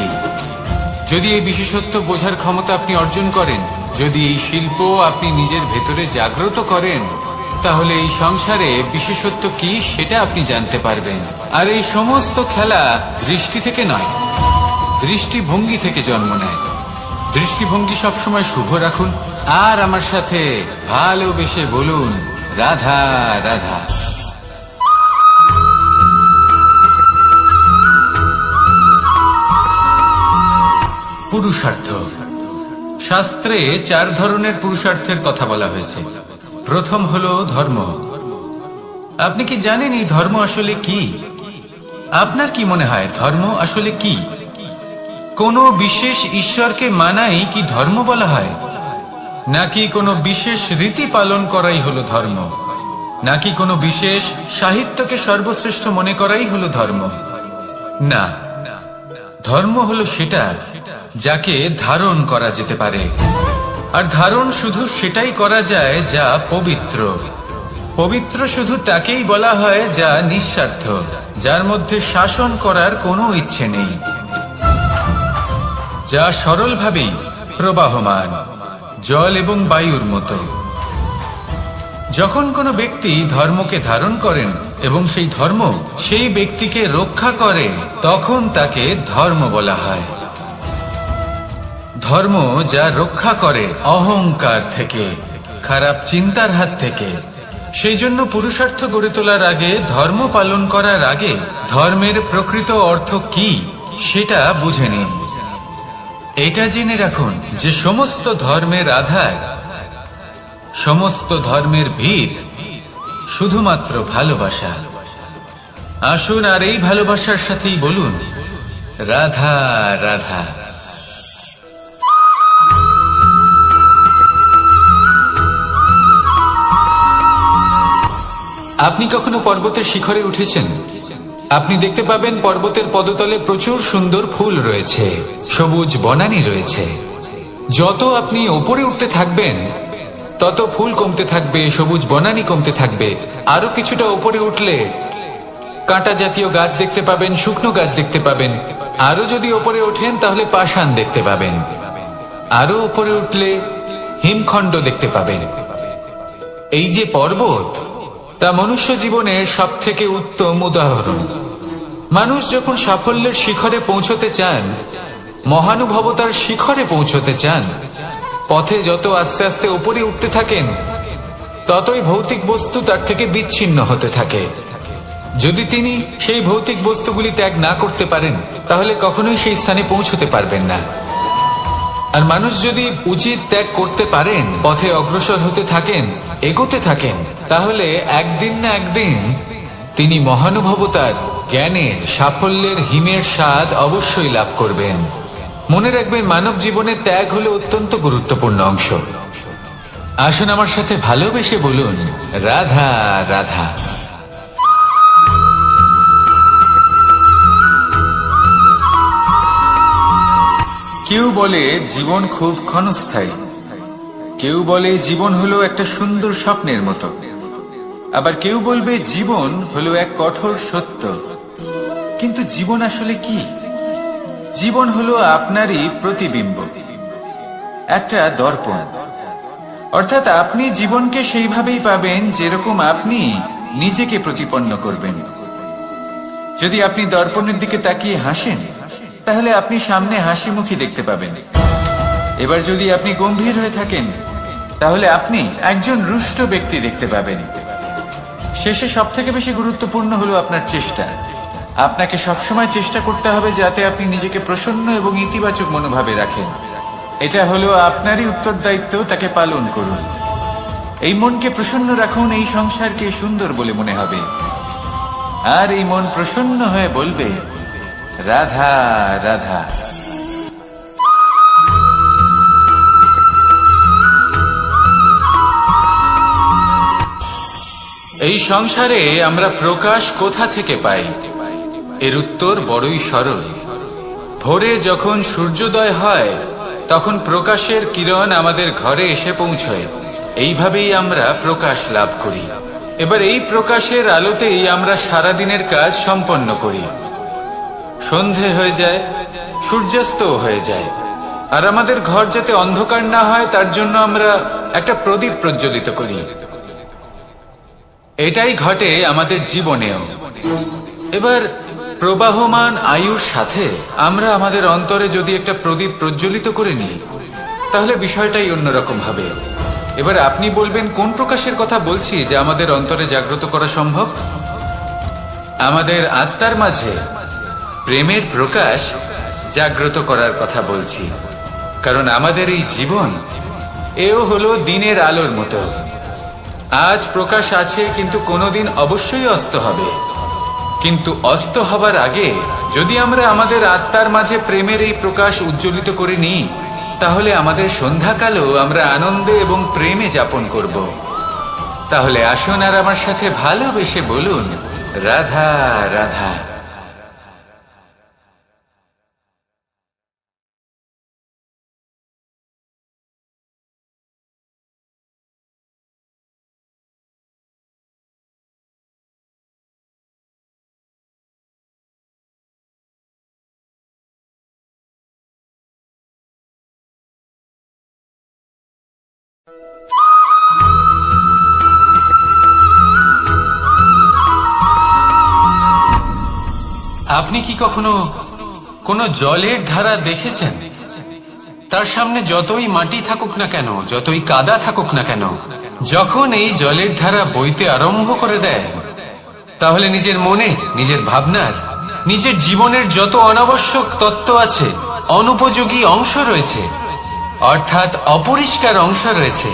যদি এই বিশেষত্ব বোঝার ক্ষমতা আপনি অর্জন করেন, যদি এই শিল্প আপনি নিজের ভেতরে জাগ্রত করেন, তাহলে এই সংসারে বিশেষত্ব কি সেটা আপনি জানতে পারবেন। আর এই সমস্ত খেলা দৃষ্টি থেকে নয়, দৃষ্টিভঙ্গি থেকে জন্ম নেয়। দৃষ্টিভঙ্গি সবসময় শুভ রাখুন, আর আমার সাথে ভালোবেসে বলুন, রাধা রাধা। পুরুষার্থ। শাস্ত্রে 4 ধরনের পুরুষার্থের কথা বলা হয়েছে। প্রথম হলো ধর্ম, আপনি কি জানেন এই ধর্ম আসলে কি? আপনার কি মনে হয় ধর্ম আসলে কি? কোনো বিশেষ ঈশ্বরকে মানাই কি ধর্ম বলা হয়, নাকি কোনো বিশেষ রীতি পালন করাই হলো ধর্ম, নাকি কোনো বিশেষ সাহিত্যকে সর্বশ্রেষ্ঠ মনে করাই হলো ধর্ম? না, ধর্ম হলো সেটা যাকে ধারণ করা যেতে পারে, আর ধারণ শুধু সেটাই করা যায় যা পবিত্র। পবিত্র শুধু তাকেই বলা হয় যা নিঃস্বার্থ, যার মধ্যে শাসন করার কোনো ইচ্ছে নেই, যা সরলভাবেই প্রবাহমান, জল এবং বায়ুর মতো। যখন কোনো ব্যক্তি ধর্মকে ধারণ করেন এবং সেই ধর্ম সেই ব্যক্তিকে রক্ষা করে, তখন তাকে ধর্ম বলা হয়। ধর্ম যা রক্ষা করে অহংকার থেকে, খারাপ চিন্তার হাত থেকে। সেই জন্য পুরুষার্থ গড়ে তোলার আগে, ধর্ম পালন করার আগে ধর্মের প্রকৃত অর্থ কি সেটা বুঝে নিন। এটা জেনে রাখুন যে সমস্ত ধর্মের আধার, সমস্ত ধর্মের ভিত শুধুমাত্র ভালোবাসা। আসুন আর এই ভালোবাসার সাথেই বলুন রাধা রাধা। আপনি কখনো পর্বতের শিখরে উঠেছেন? আপনি দেখতে পাবেন পর্বতের পদতলে প্রচুর সুন্দর ফুল রয়েছে, সবুজ বনানী রয়েছে। যত আপনি ওপরে উঠতে থাকবেন তত ফুল কমতে থাকবে, সবুজ বনানী কমতে থাকবে। আরো কিছুটা ওপরে উঠলে কাঁটা জাতীয় গাছ দেখতে পাবেন, শুকনো গাছ দেখতে পাবেন। আরো যদি ওপরে ওঠেন তাহলে পাষাণ দেখতে পাবেন। আরো উপরে উঠলে হিমখণ্ড দেখতে পাবেন। এই যে পর্বত, তা মনুষ্য জীবনের সব থেকে উত্তম উদাহরণ। মানুষ যখন সাফল্যের শিখরে পৌঁছতে চান, মহানুভবতার শিখরে পৌঁছতে চান, পথে যত আস্তে আস্তে উপরে উঠতে থাকেন, ততই ভৌতিক বস্তু তার থেকে বিচ্ছিন্ন হতে থাকে। যদি তিনি সেই ভৌতিক বস্তুগুলি ত্যাগ না করতে পারেন, তাহলে কখনোই সেই স্থানে পৌঁছতে পারবেন না। আর মানুষ যদি উচিত ত্যাগ করতে পারেন, পথে অগ্রসর হতে থাকেন, এগোতে থাকেন, তাহলে একদিন না একদিন তিনি মহানুভবতার, জ্ঞানের, সাফল্যের হিমের স্বাদ অবশ্যই লাভ করবেন। মনে রাখবেন, মানব জীবনের ত্যাগ হলো অত্যন্ত গুরুত্বপূর্ণ অংশ। আসুন আমার সাথে ভালোবেসে বলুন রাধা রাধা। কেউ বলে জীবন খুব ক্ষণস্থায়ী, কেউ বলে জীবন হলো একটা সুন্দর স্বপ্নের মতো, আবার কেউ বলবে জীবন হলো এক কঠোর সত্য। কিন্তু জীবন আসলে কি? জীবন হলো আপনারই প্রতিবিম্ব, একটা দর্পণ। অর্থাৎ আপনি জীবনকে সেইভাবেই পাবেন যেরকম আপনি নিজেকে প্রতিপন্ন করবেন। যদি আপনি দর্পণের দিকে তাকিয়ে হাসেন, তাহলে আপনি সামনে হাসি মুখী দেখতে পাবেন। এবার যদি আপনি গম্ভীর হয়ে থাকেন, তাহলে আপনি একজন রুষ্ট ব্যক্তি দেখতে পাবেন। শেষে সব থেকে বেশি গুরুত্বপূর্ণ হলো আপনার চেষ্টা। আপনাকে সবসময় চেষ্টা করতে হবে যাতে আপনি নিজেকে প্রসন্ন এবং ইতিবাচক মনোভাবে রাখেন। এটা হলো আপনারই উত্তরদায়িত্ব, তাকে পালন করুন। এই মনকে প্রসন্ন রাখুন, এই সংসারকে সুন্দর বলে মনে হবে। আর এই মন প্রসন্ন হয়ে বলবে রাধা রাধা। এই সংসারে আমরা প্রকাশ কোথা থেকে পাই? এর উত্তর বড়ই সরল। ভোরে যখন সূর্যোদয় হয়, তখন প্রকাশের কিরণ আমাদের ঘরে এসে পৌঁছয়। এইভাবেই আমরা প্রকাশ লাভ করি। এবার এই প্রকাশের আলোতেই আমরা সারাদিনের কাজ সম্পন্ন করি। সন্ধে হয়ে যায়, সূর্যাস্ত হয়ে যায়। আর আমাদের ঘর যাতে অন্ধকার না হয়, তার জন্য আমরা একটা প্রদীপ প্রজ্বলিত করি। এটাই ঘটে আমাদের জীবনেও। এবার প্রবাহমান আয়ুর সাথে আমরা আমাদের অন্তরে যদি একটা প্রদীপ প্রজ্বলিত করে নিই, তাহলে বিষয়টাই অন্যরকম হবে। এবার আপনি বলবেন, কোন প্রকাশের কথা বলছি যা আমাদের অন্তরে জাগ্রত করা সম্ভব? আমাদের আত্মার মাঝে প্রেমের প্রকাশ জাগ্রত করার কথা বলছি। কারণ আমাদের এই জীবন, এও হলো দিনের আলোর মতো। আজ প্রকাশ আছে, কিন্তু কোনোদিন অবশ্যই অস্ত হবে। কিন্তু অস্ত হবার আগে যদি আমরা আমাদের আত্মার মাঝে প্রেমের এই প্রকাশ উজ্জ্বলিত করে নিই, তাহলে আমাদের সন্ধ্যাকালও আমরা আনন্দে এবং প্রেমে যাপন করব। তাহলে আসুন আর আমার সাথে ভালোবেসে বলুন, রাধা রাধা। আপনি কি কখনো কোনো জলের ধারা দেখেছেন? তার সামনে যতই মাটি থাকুক না কেন, যতই কাদা থাকুক না কেন, যখন এই জলের ধারা বইতে আরম্ভ করে দেয়, তাহলে নিজের মনে, নিজের ভাবনার, নিজের জীবনের যত অনাবশ্যক তত্ত্ব আছে, অনুপযোগী অংশ রয়েছে, অর্থাৎ অপরিষ্কার অংশ রয়েছে,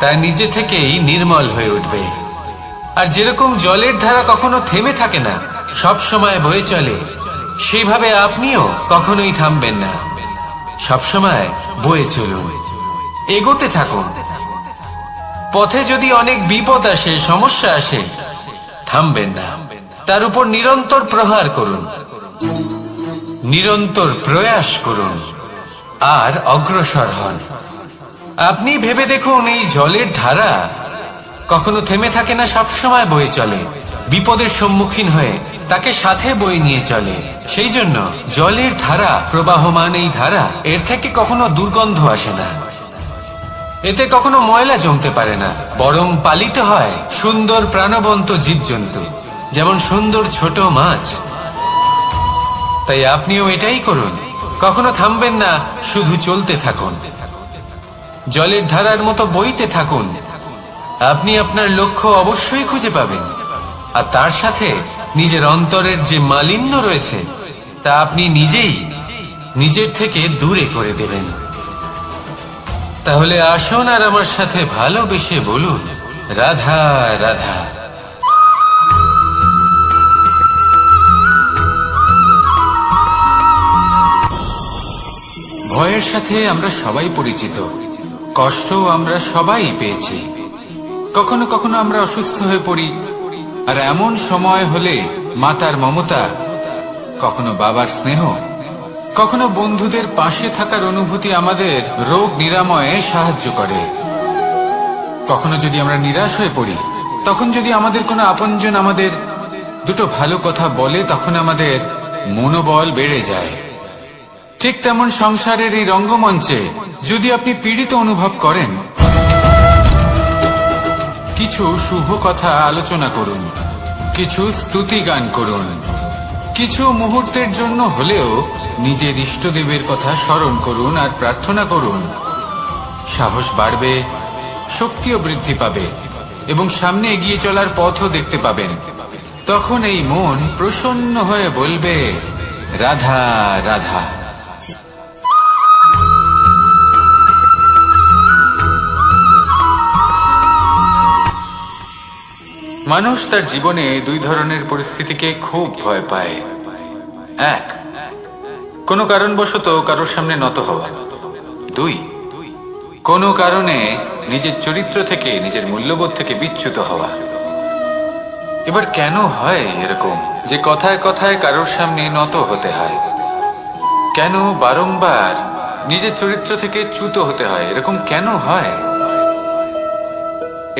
তা নিজে থেকেই নির্মল হয়ে উঠবে। আর যেরকম জলের ধারা কখনো থেমে থাকে না, সব সময় বয়ে চলে, সেইভাবে আপনিও কখনোই থামবেন না। সবসময় বয়ে চলুন, এগোতে থাকুন। পথে যদি অনেক বিপদ আসে, সমস্যা আসে, থামবেন না, তার উপর নিরন্তর প্রহার করুন, নিরন্তর প্রয়াস করুন আর অগ্রসর হন। আপনি ভেবে দেখুন, এই জলের ধারা কখনো থেমে থাকে না, সবসময় বয়ে চলে, বিপদের সম্মুখীন হয়ে তাকে সাথে বয়ে নিয়ে চলে। সেই জন্য জলের ধারা, প্রবাহমান এই ধারা, এর থেকে কখনো দুর্গন্ধ আসে না, এতে কখনো ময়লা জমতে পারে না, বরং পালিত হয় সুন্দর প্রাণবন্ত জীবজন্তু, যেমন সুন্দর ছোট মাছ। তাই আপনিও এটাই করুন, কখনো থামবেন না, শুধু চলতে থাকুন, জলের ধারার মতো বইতে থাকুন। আপনি আপনার লক্ষ্য অবশ্যই খুঁজে পাবেন, আর তার সাথে নিজের অন্তরের যে মালিন্য রয়েছে, তা আপনি নিজেই নিজের থেকে দূরে করে দেবেন। তাহলে আসুন আর আমার সাথে ভালোবেসে বলুন, রাধা রাধা। ভয়ের সাথে আমরা সবাই পরিচিত, কষ্টও আমরা সবাই পেয়েছি। কখনো কখনো আমরা অসুস্থ হয়ে পড়ি, আর এমন সময় হলে মাতার মমতা, কখনো বাবার স্নেহ, কখনো বন্ধুদের পাশে থাকার অনুভূতি আমাদের রোগ নিরাময়ে সাহায্য করে। কখনো যদি আমরা নিরাশ হয়ে পড়ি, তখন যদি আমাদের কোনো আপনজন আমাদের দুটো ভালো কথা বলে, তখন আমাদের মনোবল বেড়ে যায়। ঠিক তেমন সংসারের এই রঙ্গমঞ্চে যদি আপনি পীড়িত অনুভব করেন, কিছু শুভ কথা আলোচনা করুন, কিছু স্তুতি গান করুন, কিছু মুহূর্তের জন্য হলেও নিজের ইষ্টদেবের কথা স্মরণ করুন আর প্রার্থনা করুন। সাহস বাড়বে, শক্তিও বৃদ্ধি পাবে এবং সামনে এগিয়ে চলার পথও দেখতে পাবেন। তখন এই মন প্রসন্ন হয়ে বলবে, রাধা রাধা। মানুষ তার জীবনে দুই ধরনের পরিস্থিতিকে খুব ভয় পায়। এক, কোনো কারণবশত কারোর সামনে নত হওয়া। দুই, কোনো কারণে নিজের চরিত্র থেকে, নিজের মূল্যবোধ থেকে বিচ্যুত হওয়া। এবার কেন হয় এরকম যে কথায় কথায় কারোর সামনে নত হতে হয়? কেন বারংবার নিজের চরিত্র থেকে চ্যুত হতে হয়? এরকম কেন হয়?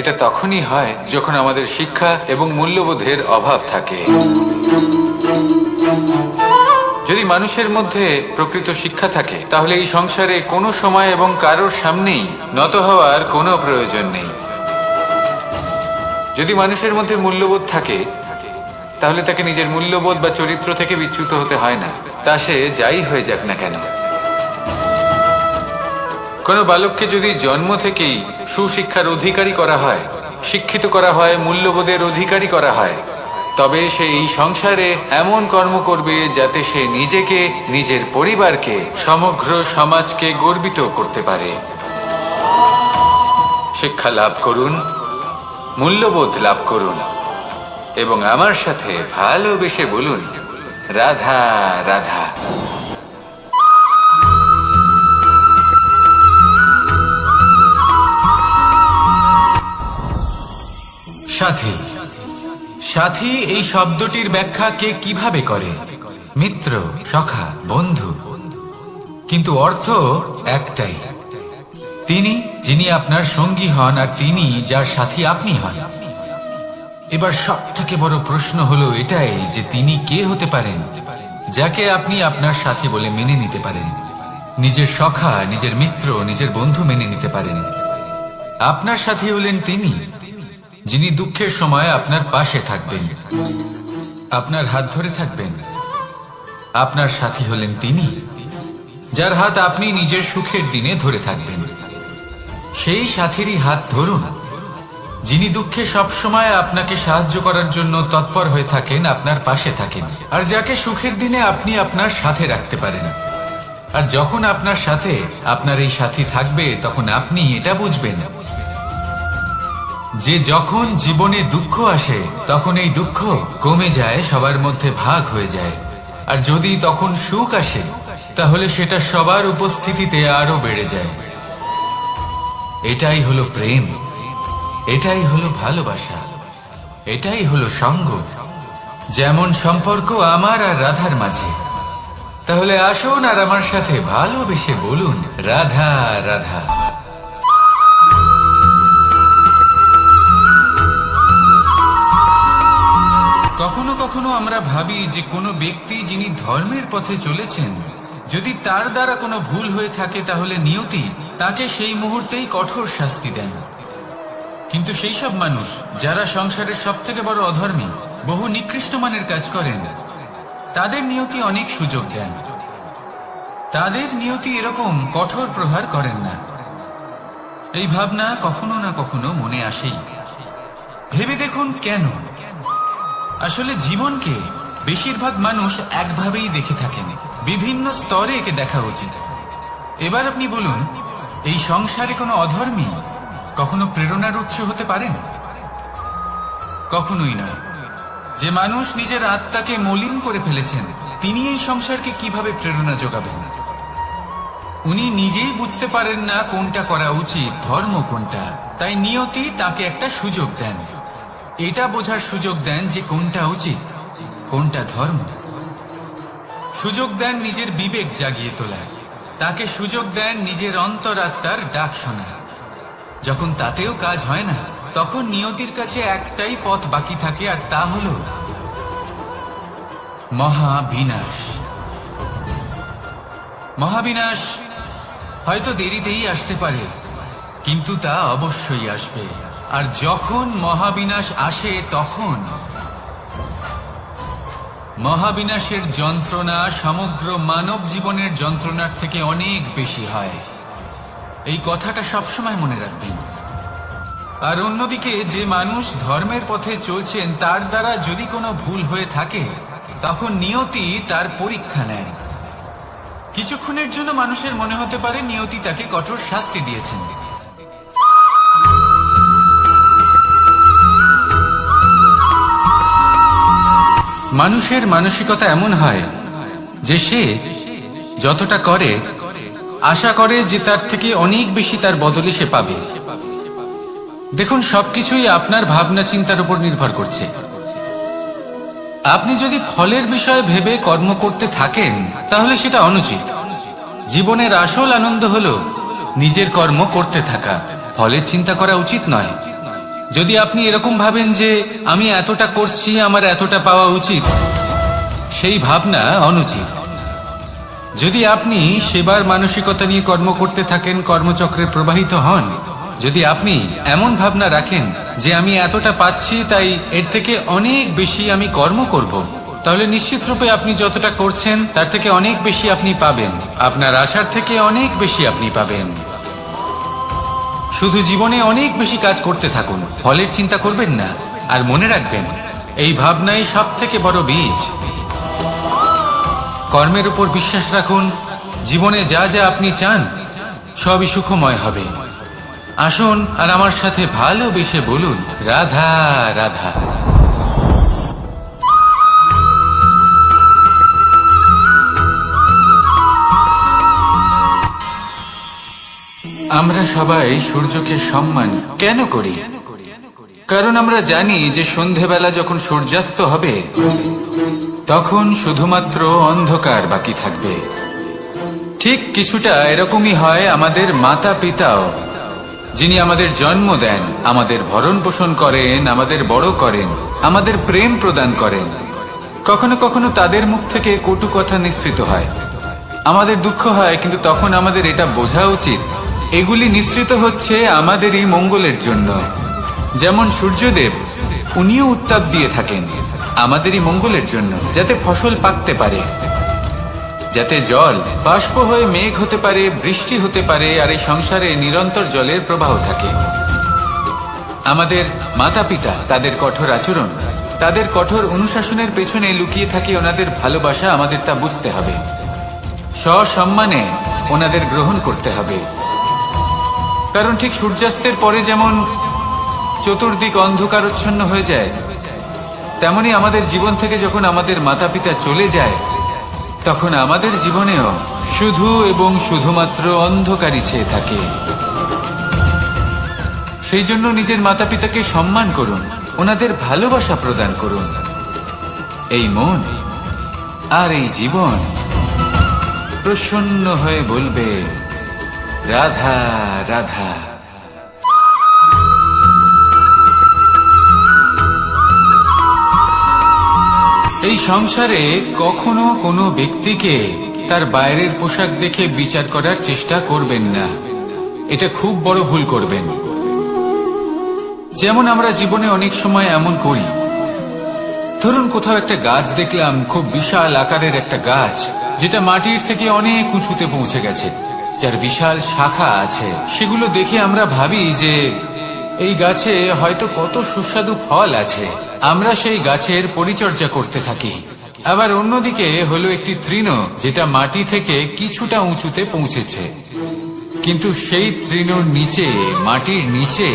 এটা তখনই হয় যখন আমাদের শিক্ষা এবং মূল্যবোধের অভাব থাকে। যদি মানুষের মধ্যে প্রকৃত শিক্ষা থাকে, তাহলে এই সংসারে কোনো সময় এবং কারোর সামনেই নত হওয়ার কোনো প্রয়োজন নেই। যদি মানুষের মধ্যে মূল্যবোধ থাকে, তাহলে তাকে নিজের মূল্যবোধ বা চরিত্র থেকে বিচ্যুত হতে হয় না, তা সে যাই হয়ে যাক না কেন। কোনো বালককে যদি জন্ম থেকেই সুশিক্ষার অধিকারী করা হয়, শিক্ষিত করা হয়, মূল্যবোধের অধিকারী করা হয়, তবে সে এই সংসারে এমন কর্ম করবে যাতে সে নিজেকে, নিজের পরিবারকে, সমগ্র সমাজকে গর্বিত করতে পারে। শিক্ষা লাভ করুন, মূল্যবোধ লাভ করুন এবং আমার সাথে ভালোবেসে বলুন, রাধা রাধা। সাথী। সাথী এই শব্দটির ব্যাখ্যা কে কিভাবে করে? মিত্র, সখা, বন্ধু। কিন্তু অর্থ একটাই, তিনি যিনি আপনার সঙ্গী হন আর তিনি যার সাথী আপনি হন। এবার সব থেকে বড় প্রশ্ন হলো এটাই যে তিনি কে হতে পারেন যাকে আপনি আপনার সাথী বলে মেনে নিতে পারেন, নিজের সখা, নিজের মিত্র, নিজের বন্ধু মেনে নিতে পারেন। আপনার সাথী হলেন তিনি যিনি দুঃখের সময় আপনার পাশে থাকবেন, আপনার হাত ধরে থাকবেন। আপনার সাথী হলেন তিনি যার হাত আপনি নিজের সুখের দিনে ধরে থাকবেন। সেই সাথীরই হাত ধরুন যিনি দুঃখে সবসময় আপনাকে সাহায্য করার জন্য তৎপর হয়ে থাকেন, আপনার পাশে থাকেন, আর যাকে সুখের দিনে আপনি আপনার সাথে রাখতে পারেন। আর যখন আপনার সাথে আপনার এই সাথী থাকবে তখন আপনি এটা বুঝবেন যে যখন জীবনে দুঃখ আসে তখন এই দুঃখ কমে যায়, সবার মধ্যে ভাগ হয়ে যায়। আর যদি তখন সুখ আসে তাহলে সেটা সবার উপস্থিতিতে আরো বেড়ে যায়। এটাই হলো প্রেম, এটাই হলো ভালোবাসা, এটাই হলো সঙ্গ। যেমন সম্পর্ক আমার আর রাধার মাঝে। তাহলে আসুন আর আমার সাথে ভালোবেসে বলুন, রাধা রাধা। কখনো কখনো আমরা ভাবি যে কোনো ব্যক্তি যিনি ধর্মের পথে চলেছেন, যদি তার দ্বারা কোনো ভুল হয়ে থাকে তাহলে নিয়তি তাকে সেই মুহূর্তেই কঠোর শাস্তি দেন। কিন্তু সেই সব মানুষ যারা সংসারের সব থেকে বড় অধর্মী, বহু নিকৃষ্ট মানের কাজ করেন, তাদের নিয়তি অনেক সুযোগ দেন। তাদের নিয়তি এরকম কঠোর প্রহার করেন না। এই ভাবনা কখনো না কখনো মনে আসেই। ভেবে দেখুন কেন? আসলে জীবনকে বেশিরভাগ মানুষ একভাবেই দেখে থাকেন, বিভিন্ন স্তরে একে দেখা উচিত। এবার আপনি বলুন, এই সংসারে কোনো অধর্মী কখনো প্রেরণার উৎস হতে পারেন? কখনোই নয়। যে মানুষ নিজের আত্মাকে মলিন করে ফেলেছেন, তিনি এই সংসারকে কিভাবে প্রেরণা যোগাবেন? উনি নিজেই বুঝতে পারেন না কোনটা করা উচিত, ধর্ম কোনটা। তাই নিয়তি তাকে একটা সুযোগ দেন, এটা বোঝার সুযোগ দেন যে কোনটা উচিত, কোনটা ধর্ম। সুযোগ দেন নিজের বিবেক জাগিয়ে তোলার, তাকে সুযোগ দেন নিজের অন্তরাত্মার ডাক শোনার। যখন তাতেও কাজ হয় না, তখন নিয়তির কাছে একটাই পথ বাকি থাকে, আর তা হল মহাবিনাশ। মহাবিনাশ হয়তো দেরিতেই আসতে পারে, কিন্তু তা অবশ্যই আসবে। আর যখন মহাবিনাশ আসে তখন মহাবিনাশের যন্ত্রণা সমগ্র মানব জীবনের যন্ত্রণার থেকে অনেক বেশি হয়। এই কথাটা সবসময় মনে রাখবেন। আর অন্যদিকে যে মানুষ ধর্মের পথে চলছেন, তার দ্বারা যদি কোনো ভুল হয়ে থাকে তখন নিয়তি তার পরীক্ষা নেয়। কিছুক্ষণের জন্য মানুষের মনে হতে পারে নিয়তি তাকে কঠোর শাস্তি দিয়েছেন। মানুষের মানসিকতা এমন হয় যে সে যতটা করে আশা করে যে তার থেকে অনেক বেশি তার বদলে সে পাবে। দেখুন, সবকিছুই আপনার ভাবনা চিন্তার উপর নির্ভর করছে। আপনি যদি ফলের বিষয়ে ভেবে কর্ম করতে থাকেন তাহলে সেটা অনুচিত। জীবনের আসল আনন্দ হলো নিজের কর্ম করতে থাকা, ফলের চিন্তা করা উচিত নয়। যদি আপনি এরকম ভাবেন যে আমি এতটা করছি, আমার এতটা পাওয়া উচিত, সেই ভাবনা অনুচিত। যদি আপনি সেবার মানসিকতা নিয়ে কর্ম করতে থাকেন, কর্মচক্রে প্রবাহিত হন, যদি আপনি এমন ভাবনা রাখেন যে আমি এতটা পাচ্ছি তাই এর থেকে অনেক বেশি আমি কর্ম করব, তাহলে নিশ্চিত রূপে আপনি যতটা করছেন তার থেকে অনেক বেশি আপনি পাবেন, আপনার আশার থেকে অনেক বেশি আপনি পাবেন। শুধু জীবনে অনেক বেশি কাজ করতে থাকুন, ফলের চিন্তা করবেন না। আর মনে রাখবেন, এই ভাবনাই সব থেকে বড় বীজ। কর্মের উপর বিশ্বাস রাখুন, জীবনে যা যা আপনি চান সবই সুখময় হবে। আসুন আর আমার সাথে ভালোবেসে বলুন, রাধা রাধা। আমরা সবাই সূর্যকে সম্মান কেন করি? কারণ আমরা জানি যে সন্ধেবেলা যখন সূর্যাস্ত হবে তখন শুধুমাত্র অন্ধকার বাকি থাকবে। ঠিক কিছুটা এরকমই হয় আমাদের মাতা পিতাও, যিনি আমাদের জন্ম দেন, আমাদের ভরণ পোষণ করেন, আমাদের বড় করেন, আমাদের প্রেম প্রদান করেন। কখনো কখনো তাদের মুখ থেকে কটু কথা নিঃসৃত হয়, আমাদের দুঃখ হয়, কিন্তু তখন আমাদের এটা বোঝা উচিত এগুলি নিঃসৃত হচ্ছে আমাদেরই মঙ্গলের জন্য। যেমন সূর্যদেব, উনিও উত্তাপ দিয়ে থাকেন আমাদেরই মঙ্গলের জন্য, যাতে ফসল পাকতে পারে, যাতে জল বাষ্প হয়ে মেঘ হতে পারে, বৃষ্টি হতে পারে, আর এই সংসারে নিরন্তর জলের প্রবাহ থাকে। আমাদের মাতা পিতা, তাদের কঠোর আচরণ, তাদের কঠোর অনুশাসনের পেছনে লুকিয়ে থাকে ওনাদের ভালোবাসা। আমাদের তা বুঝতে হবে, সসম্মানে ওনাদের গ্রহণ করতে হবে। কারণ ঠিক সূর্যাস্তের পরে যেমন চতুর্দিক অন্ধকারচ্ছন্ন হয়ে যায়, তেমনি আমাদের জীবন থেকে যখন আমাদের মাতা পিতা চলে যায় তখন আমাদের জীবনেও শুধু এবং শুধুমাত্র অন্ধকারই ছেয়ে থাকে। সেই জন্য নিজের মাতা পিতাকে সম্মান করুন, ওনাদের ভালোবাসা প্রদান করুন। এই মন আর এই জীবন প্রসন্ন হয়ে বলবে, রাধা রাধা। এই সংসারে কখনো কোনো ব্যক্তিকে তার বাইরের পোশাক দেখে বিচার করার চেষ্টা করবেন না, এটা খুব বড় ভুল করবেন। যেমন আমরা জীবনে অনেক সময় এমন করি, ধরুন কোথাও একটা গাছ দেখলাম, খুব বিশাল আকারের একটা গাছ, যেটা মাটির থেকে অনেক উঁচুতে পৌঁছে গেছে, যার বিশাল শাখা আছে। সেগুলো দেখে আমরা ভাবি যে এই গাছে হয়তো কত সুস্বাদু ফল আছে, আমরা সেই গাছের পরিচর্যা করতে থাকি। আবার অন্যদিকে হলো একটি তৃণ, যেটা মাটি থেকে কিছুটা উঁচুতে পৌঁছেছে, কিন্তু সেই তৃণর নিচে, মাটির নিচে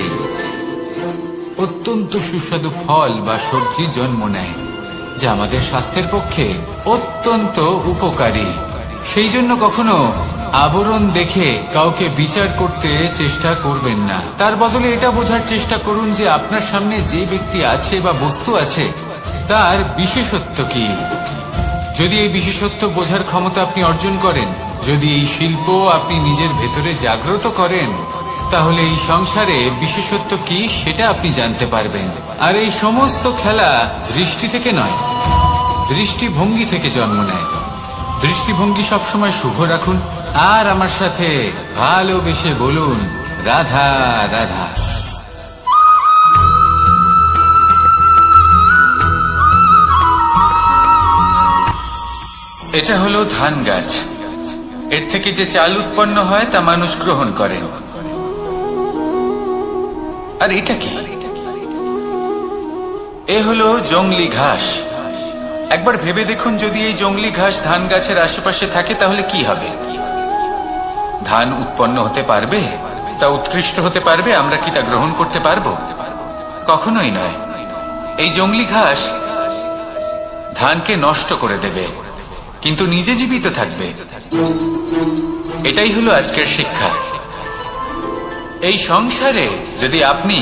অত্যন্ত সুস্বাদু ফল বা সবজি জন্ম নেয়, যা আমাদের স্বাস্থ্যের পক্ষে অত্যন্ত উপকারী। সেই জন্য কখনো আবরণ দেখে কাউকে বিচার করতে চেষ্টা করবেন না। তার বদলে এটা বোঝার চেষ্টা করুন যে আপনার সামনে যে ব্যক্তি আছে বা বস্তু আছে তার বিশেষত্ব কি। যদি এই বিশেষত্ব বোঝার ক্ষমতা আপনি অর্জন করেন, যদি এই শিল্প আপনি নিজের ভেতরে জাগ্রত করেন, তাহলে এই সংসারে বিশেষত্ব কি সেটা আপনি জানতে পারবেন। আর এই সমস্ত খেলা দৃষ্টি থেকে নয়, দৃষ্টিভঙ্গি থেকে জন্ম নেয়। দৃষ্টিভঙ্গি সবসময় শুভ রাখুন আর আমার সাথে ভালোবেসে বলুন, রাধা রাধা। এটা হলো ধান গাছ, এর থেকে যে চাল উৎপন্ন হয় তা মানুষ গ্রহণ করেন। আর এটা কি? এ হলো জংলি ঘাস। একবার ভেবে দেখুন, যদি এই জংলি ঘাস ধান গাছের আশেপাশে থাকে তাহলে কি হবে? ধান উৎপন্ন হতে পারবে? তা উৎকৃষ্ট হতে পারবে? আমরা কি তা গ্রহণ করতে পারবো? কখনোই নয়। এই জংলি ঘাস ধানকে নষ্ট করে দেবে, কিন্তু নিজে জীবিত থাকবে। এটাই হলো আজকের শিক্ষা। এই সংসারে যদি আপনি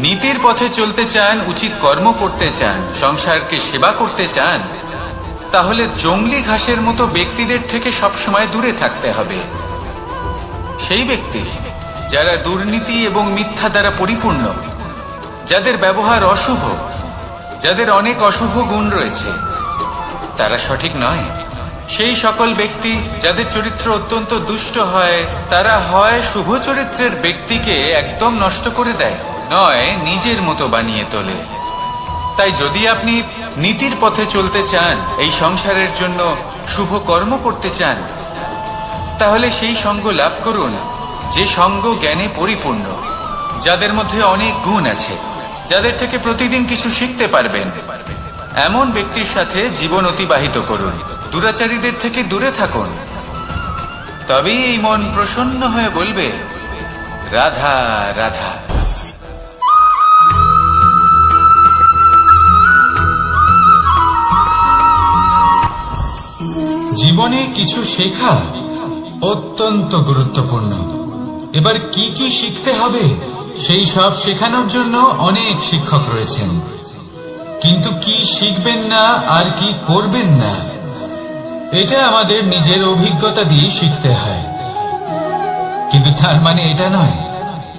নীতির পথে চলতে চান, উচিত কর্ম করতে চান, সংসারকে সেবা করতে চান, তাহলে জংলি ঘাসের মতো ব্যক্তিদের থেকে সবসময় দূরে থাকতে হবে। সেই ব্যক্তি যারা দুর্নীতি এবং মিথ্যা দ্বারা পরিপূর্ণ, যাদের ব্যবহার অশুভ, যাদের অনেক অশুভ গুণ রয়েছে, তারা সঠিক নয়। সেই সকল ব্যক্তি যাদের চরিত্র অত্যন্ত দুষ্ট হয়, তারা হয় শুভ চরিত্রের ব্যক্তিকে একদম নষ্ট করে দেয়, নয় নিজের মতো বানিয়ে তোলে। তাই যদি আপনি নীতির পথে চলতে চান, এই সংসারের জন্য শুভ কর্ম করতে চান, তাহলে সেই সঙ্গ লাভ করুন যে সঙ্গ জ্ঞানে পরিপূর্ণ, যাদের মধ্যে অনেক গুণ আছে, যাদের থেকে প্রতিদিন কিছু শিখতে পারবেন। এমন ব্যক্তির সাথে জীবন অতিবাহিত করুন, দুরাচারীদের থেকে দূরে থাকুন। তবেই এই মন প্রসন্ন হয়ে বলবে, রাধা রাধা। জীবনে কিছু শেখা অত্যন্ত গুরুত্বপূর্ণ। এবার কি কি শিখতে হবে সেই সব শেখানোর জন্য অনেক শিক্ষক রয়েছেন, কিন্তু কি শিখবেন না আর কি করবেন না এটা আমাদের নিজের অভিজ্ঞতা দিয়ে শিখতে হয়। কিন্তু তার মানে এটা নয়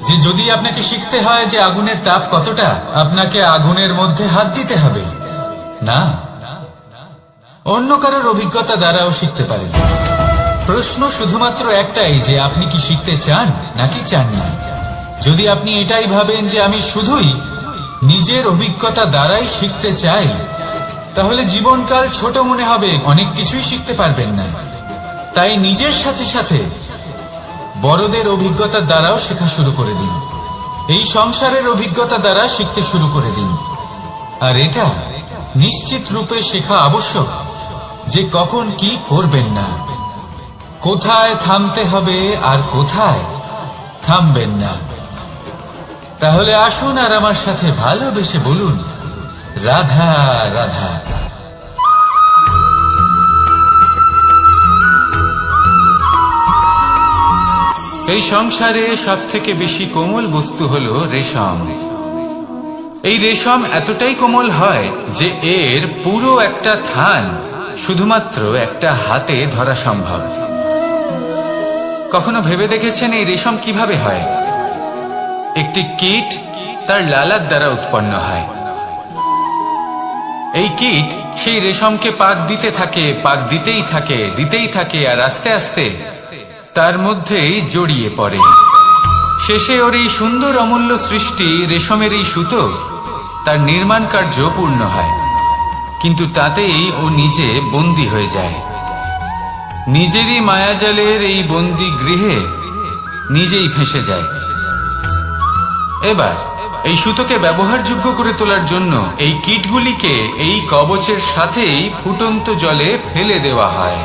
যে যদি আপনাকে শিখতে হয় যে আগুনের তাপ কতটা, আপনাকে আগুনের মধ্যে হাত দিতে হবে। না, অন্য কারোর অভিজ্ঞতা দ্বারাও শিখতে পারেন। প্রশ্ন শুধুমাত্র একটাই যে আপনি কি শিখতে চান নাকি চান না। যদি আপনি এটাই ভাবেন যে আমি শুধুই নিজের অভিজ্ঞতা দ্বারাই শিখতে চাই, তাহলে জীবনকাল ছোট মনে হবে, অনেক কিছুই শিখতে পারবেন না। তাই নিজের সাথে সাথে বড়দের অভিজ্ঞতা দ্বারাও শেখা শুরু করে দিন। এই সংসারের অভিজ্ঞতা দ্বারা শিখতে শুরু করে দিন। আর এটা নিশ্চিত রূপে শেখা আবশ্যক যে কখন কি করবেন না, কোথায় থামতে হবে আর কোথায় থামবেন না। তাহলে আসুন আর আমার সাথে ভালোবেসে বলুন রাধা রাধা। এই সংসারে সব থেকে বেশি কোমল বস্তু হলো রেশম। এই রেশম এতটাই কোমল হয় যে এর পুরো একটা থান শুধুমাত্র একটা হাতে ধরা সম্ভব। কখনো ভেবে দেখেছেন এই রেশম কিভাবে হয়? একটি কীট তার লালার দ্বারা উৎপন্ন হয়। এই কীট সেই রেশমকে পাক দিতে থাকে, পাক দিতেই থাকে আর আস্তে আস্তে তার মধ্যেই জড়িয়ে পড়ে। শেষে ওর এই সুন্দর অমূল্য সৃষ্টি রেশমের এই সুতো তার নির্মাণ কার্য পূর্ণ হয়, কিন্তু তাতেই ও নিজে বন্দী হয়ে যায়। নিজেরই মায়াজালের এই বন্দী গৃহে নিজেই ফেঁসে যায়। এবার এই সুতোকে ব্যবহারযোগ্য করে তোলার জন্য এই কীটগুলিকে এই কবচের সাথেই ফুটন্ত জলে ফেলে দেওয়া হয়।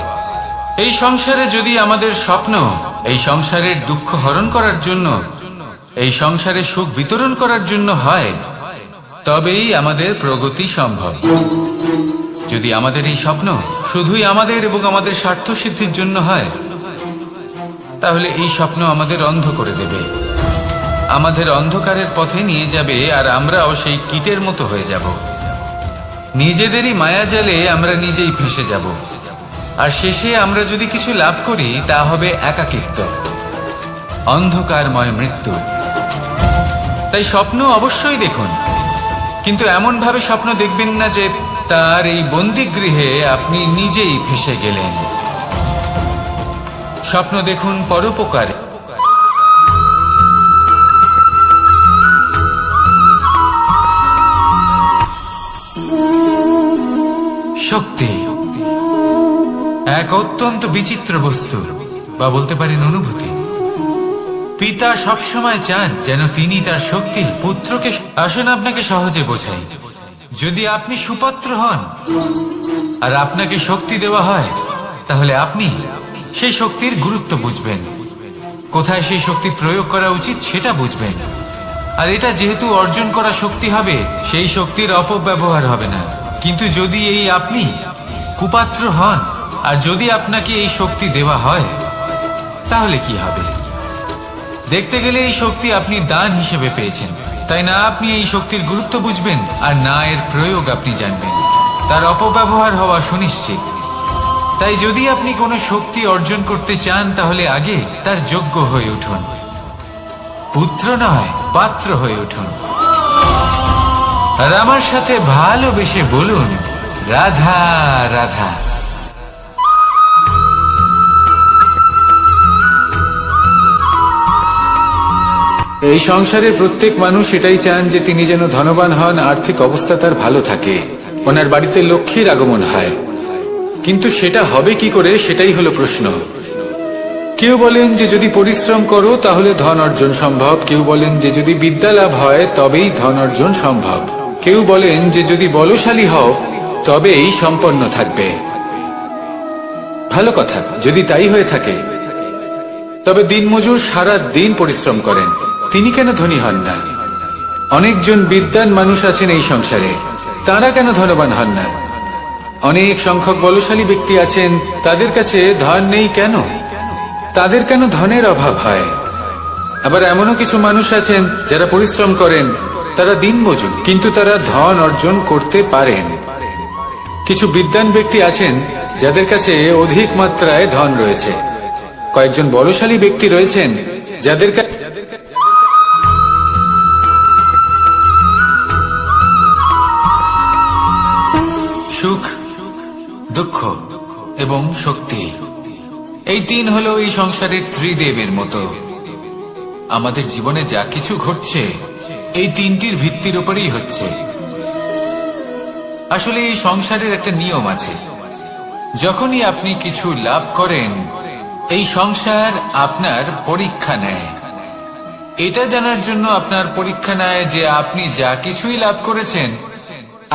এই সংসারে যদি আমাদের স্বপ্ন এই সংসারের দুঃখ হরণ করার জন্য, এই সংসারে সুখ বিতরণ করার জন্য হয়, তবেই আমাদের প্রগতি সম্ভব। যদি আমাদের এই স্বপ্ন শুধুই আমাদের এবং আমাদের স্বার্থ সিদ্ধির জন্য হয়, তাহলে এই স্বপ্ন আমাদের অন্ধ করে দেবে, আমাদের অন্ধকারের পথে নিয়ে যাবে, আর আমরাও সেই কীটের মতো হয়ে যাব। নিজেদেরই মায়াজালে আমরা নিজেই ফেঁসে যাব, আর শেষে আমরা যদি কিছু লাভ করি তা হবে একাকিত্ব, অন্ধকারময় মৃত্যু। তাই স্বপ্ন অবশ্যই দেখুন, কিন্তু এমন ভাবে স্বপ্ন দেখবেন না যে তার এই বন্দিগৃহে আপনি নিজেই ফেঁসে গেলেন। স্বপ্ন দেখুন পরোপকারে। শক্তি এক অত্যন্ত বিচিত্র বস্তু, বা বলতে পারেন অনুভূতি। পিতা সবসময় চান যেন তিনি তার শক্তি পুত্রকে। আসুন আপনাকে সহজে বোঝাই। যদি আপনি সুপাত্র হন আর আপনাকে শক্তি দেওয়া হয়, তাহলে আপনি সেই শক্তির গুরুত্ব বুঝবেন, কোথায় সেই শক্তি প্রয়োগ করা উচিত সেটা বুঝবেন। আর এটা যেহেতু অর্জন করা শক্তি হবে, সেই শক্তির অপব্যবহার হবে না। কিন্তু যদি এই আপনি কুপাত্র হন আর যদি আপনাকে এই শক্তি দেওয়া হয়, তাহলে কি হবে? দেখতে গেলে এই শক্তি আপনি দান হিসেবে পেয়েছেন, তাই না আপনি এই শক্তির গুরুত্ব বুঝবেন আর না এর প্রয়োগ আপনি জানবেন। তার অপব্যবহার হওয়া সুনিশ্চিত। তাই যদি আপনি কোনো শক্তি অর্জন করতে চান, তাহলে আগে তার যোগ্য হয়ে উঠুন, পুত্র নয় পাত্র হয়ে উঠুন। আর আমার সাথে ভালোবেসে বলুন রাধা রাধা। এই সংসারে প্রত্যেক মানুষ এটাই চান যে তিনি যেন ধনবান হন, আর্থিক অবস্থা তার ভালো থাকে, ওনার বাড়িতে লক্ষ্মীর আগমন হয়। কিন্তু সেটা হবে কি করে, সেটাই হলো প্রশ্ন। কেউ বলেন যে যদি পরিশ্রম করো তাহলে ধন অর্জন সম্ভব, কেউ বলেন যে যদি বিদ্যা লাভ হয় তবেই ধন অর্জন সম্ভব, কেউ বলেন যে যদি বলশালী হও তবেই সম্পন্ন থাকবে। ভালো কথা, যদি তাই হয়ে থাকে তবে দিনমজুর সারা দিন পরিশ্রম করেন, তিনি কেন ধনী হন না? অনেকজন বিদ্বান মানুষ আছেন এই সংসারে, তারা কেন ধনবান হন না? অনেক সংখ্যক বলশালী ব্যক্তি আছেন, তাদের কাছে ধন নেই কেন? তাদের কেন ধনের অভাব হয়? আবার এমনও কিছু মানুষ আছেন যারা পরিশ্রম করেন, তারা দিনমজুর, কিন্তু তারা ধন অর্জন করতে পারেন। কিছু বিদ্বান ব্যক্তি আছেন যাদের কাছে অধিক মাত্রায় ধন রয়েছে। কয়েকজন বলশালী ব্যক্তি রয়েছেন যাদের কাছে সুখ, দুঃখ এবং শক্তি, এই তিন হলো এই সংসারের ত্রিদেবের মতো। আমাদের জীবনে যা কিছু ঘটছে এই তিনটির ভিত্তির উপরেই হচ্ছে। আসলে এই সংসারের একটা নিয়ম আছে, যখনই আপনি কিছু লাভ করেন এই সংসার আপনার পরীক্ষা নেয়। এটা জানার জন্য আপনার পরীক্ষা নেয় যে আপনি যা কিছুই লাভ করেছেন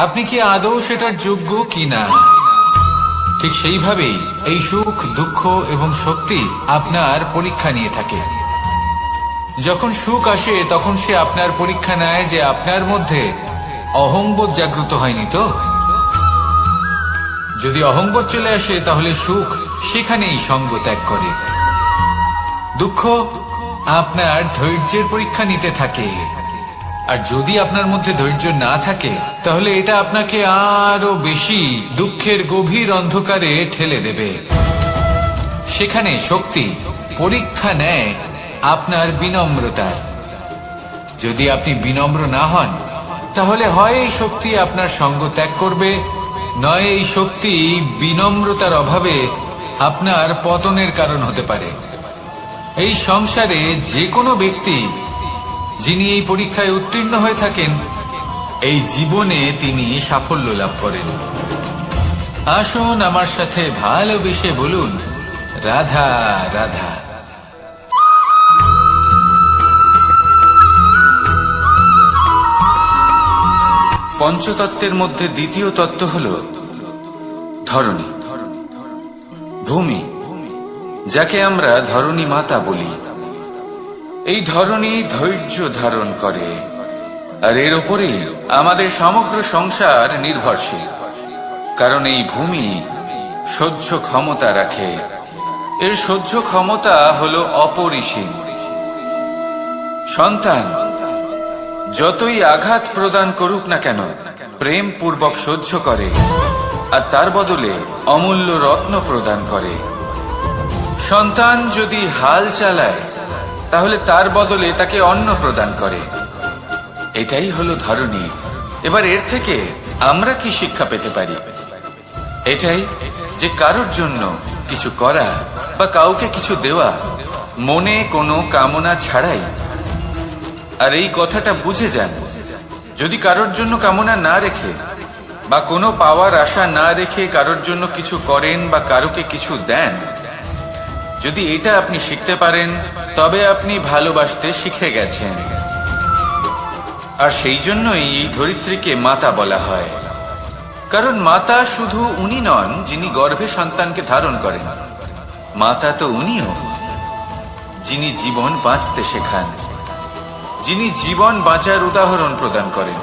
আপনি কি আদৌ সেটার যোগ্য কিনা। ঠিক সেইভাবেই এই সুখ, দুঃখ এবং শক্তি আপনার পরীক্ষা নিয়ে থাকে। যখন সুখ আসে তখন সে আপনার পরীক্ষা নেয় যে আপনার মধ্যে অহংবোধ জাগ্রত হয়নি তো। যদি অহংবোধ চলে আসে তাহলে সুখ সেখানেই সঙ্গ ত্যাগ করে। দুঃখ আপনার ধৈর্যের পরীক্ষা নিতে থাকে, আর যদি আপনার মধ্যে ধৈর্য না থাকে তাহলে এটা আপনাকে আরো বেশি দুঃখের গভীর অন্ধকারে ঠেলে দেবে। সেখানে শক্তি পরীক্ষা নেয় আপনার বিনম্রতার। যদি আপনি বিনম্র না হন তাহলে হয় এই শক্তি আপনার সঙ্গ ত্যাগ করবে, নয় এই শক্তি বিনম্রতার অভাবে আপনার পতনের কারণ হতে পারে। এই সংসারে যে কোনো ব্যক্তি যিনি এই পরীক্ষায় উত্তীর্ণ হয়ে থাকেন এই জীবনে তিনি সাফল্য লাভ করেন। আসুন আমার সাথে ভালোবেসে বলুন, রাধা রাধা। পঞ্চতত্ত্বের মধ্যে দ্বিতীয় তত্ত্ব হল ধরণী, ভূমি, যাকে আমরা ধরণী মাতা বলি। এই ধরণী ধৈর্য ধারণ করে, আর এর উপরেই আমাদের সমগ্র সংসার নির্ভরশীল। কারণ এই ভূমি সহ্য ক্ষমতা রাখে, এর সহ্য ক্ষমতা হল অপরিসীম। সন্তান যতই আঘাত প্রদান করুক না কেন প্রেম পূর্বক সহ্য করে, আর তার বদলে অমূল্য রত্ন প্রদান করে। সন্তান যদি হাল চালায় তাহলে তার বদলে তাকে অন্ন প্রদান করে। এটাই হলো ধরণী। এবার এর থেকে আমরা কি শিক্ষা পেতে পারি? এটাই যে কারোর জন্য কিছু করা বা কাউকে কিছু দেওয়া মনে কোনো কামনা ছাড়াই। আর এই কথাটা বুঝে যান, যদি কারোর জন্য কামনা না রেখে বা কোনো পাওয়ার আশা না রেখে কারোর জন্য কিছু করেন বা কারোকে কিছু দেন, যদি এটা আপনি শিখতে পারেন তবে আপনি ভালোবাসতে শিখে গেছেন। আর সেই জন্যই এই ধরিত্রীকে মাতা বলা হয়। কারণ মাতা শুধু উনি নন যিনি গর্ভে সন্তানকে ধারণ করেন, মাতা তো উনিও যিনি জীবন বাঁচতে শেখান, যিনি জীবন বাঁচার উদাহরণ প্রদান করেন।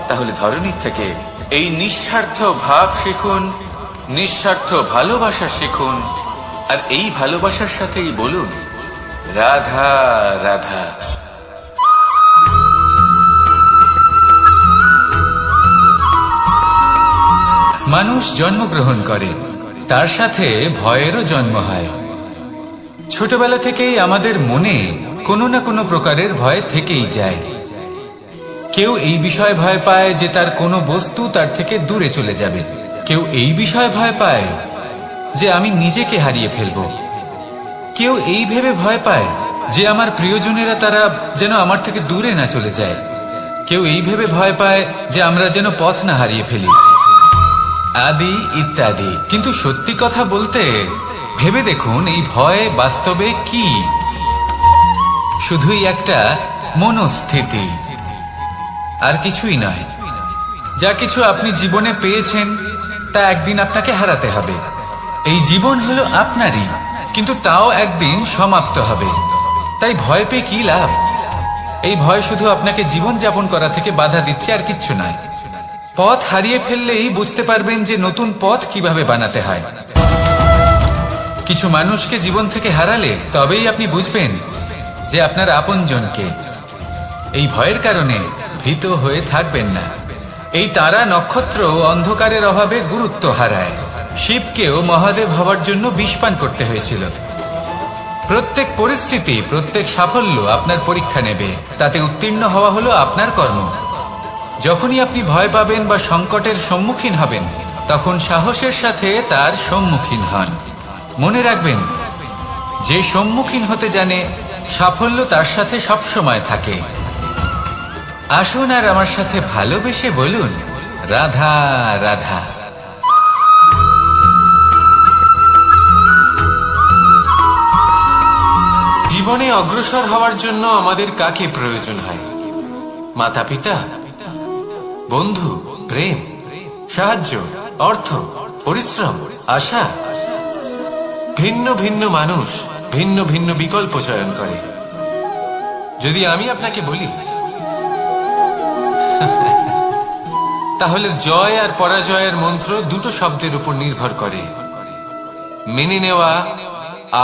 তাহলে ধরণীর থেকে এই নিঃস্বার্থ ভাব শিখুন, নিঃস্বার্থ ভালোবাসা শিখুন, আর এই ভালোবাসার সাথেই বলুন, রাধা রাধা। মানুষ জন্মগ্রহণ করে, তার সাথে ভয়েরও জন্ম হয়। ছোটবেলা থেকেই আমাদের মনে কোনো না কোনো প্রকারের ভয় থেকেই যায়। কেউ এই বিষয়ে ভয় পায় যে তার কোনো বস্তু তার থেকে দূরে চলে যাবে, কেউ এই বিষয়ে ভয় পায় যে আমি নিজেকে হারিয়ে ফেলব, কেউ এই ভেবে ভয় পায় যে আমার প্রিয়জনেরা তারা যেন আমার থেকে দূরে না চলে যায়, কেউ এই ভেবে ভয় পায় যে আমরা যেন পথ না হারিয়ে ফেলি, আদি ইত্যাদি। কিন্তু সত্যি কথা বলতে ভেবে দেখুন এই ভয় বাস্তবে কি? শুধুই একটা মনস্থিতি, আর কিছুই নয়। যা কিছু আপনি জীবনে পেয়েছেন তা একদিন আপনাকে হারাতে হবে। এই জীবন হলো আপনারই, কিন্তু তাও একদিন সমাপ্ত হবে। তাই ভয় পেয়ে কি লাভ? এই ভয় শুধু আপনাকে জীবন যাপন করা থেকে বাধা দিচ্ছে, আর কিচ্ছু নয়। পথ হারিয়ে ফেললেই বুঝতে পারবেন যে নতুন পথ কিভাবে বানাতে হয়। কিছু মানুষকে জীবন থেকে হারালে তবেই আপনি বুঝবেন যে আপনার আপনজনকে। এই ভয়ের কারণে ভীত হয়ে থাকবেন না। এই তারা নক্ষত্র অন্ধকারের অভাবে গুরুত্ব হারায়। শিবকেও মহাদেব হওয়ার জন্য বিষপান করতে হয়েছিল। প্রত্যেক পরিস্থিতি, প্রত্যেক সাফল্য আপনার পরীক্ষা নেবে, তাতে উত্তীর্ণ হওয়া হলো আপনার কর্ম। যখনই আপনি ভয় পাবেন বা সংকটের সম্মুখীন হবেন, তখন সাহসের সাথে তার সম্মুখীন হন। মনে রাখবেন, যে সম্মুখীন হতে জানে, সাফল্য তার সাথে সবসময় থাকে। আসুন আর আমার সাথে ভালোবেসে বলুন, রাধা রাধা। জীবনে অগ্রসর হওয়ার জন্য আমাদের কাকে প্রয়োজন হয়? মাতা পিতা, বন্ধু, প্রেম, সাহায্য, অর্থ, পরিশ্রম, আশা। ভিন্ন ভিন্ন মানুষ ভিন্ন ভিন্ন বিকল্প চয়ন করে। যদি আমি আপনাকে বলি, তাহলে জয় আর পরাজয়ের মন্ত্র দুটো শব্দের উপর নির্ভর করে, মেনে নেওয়া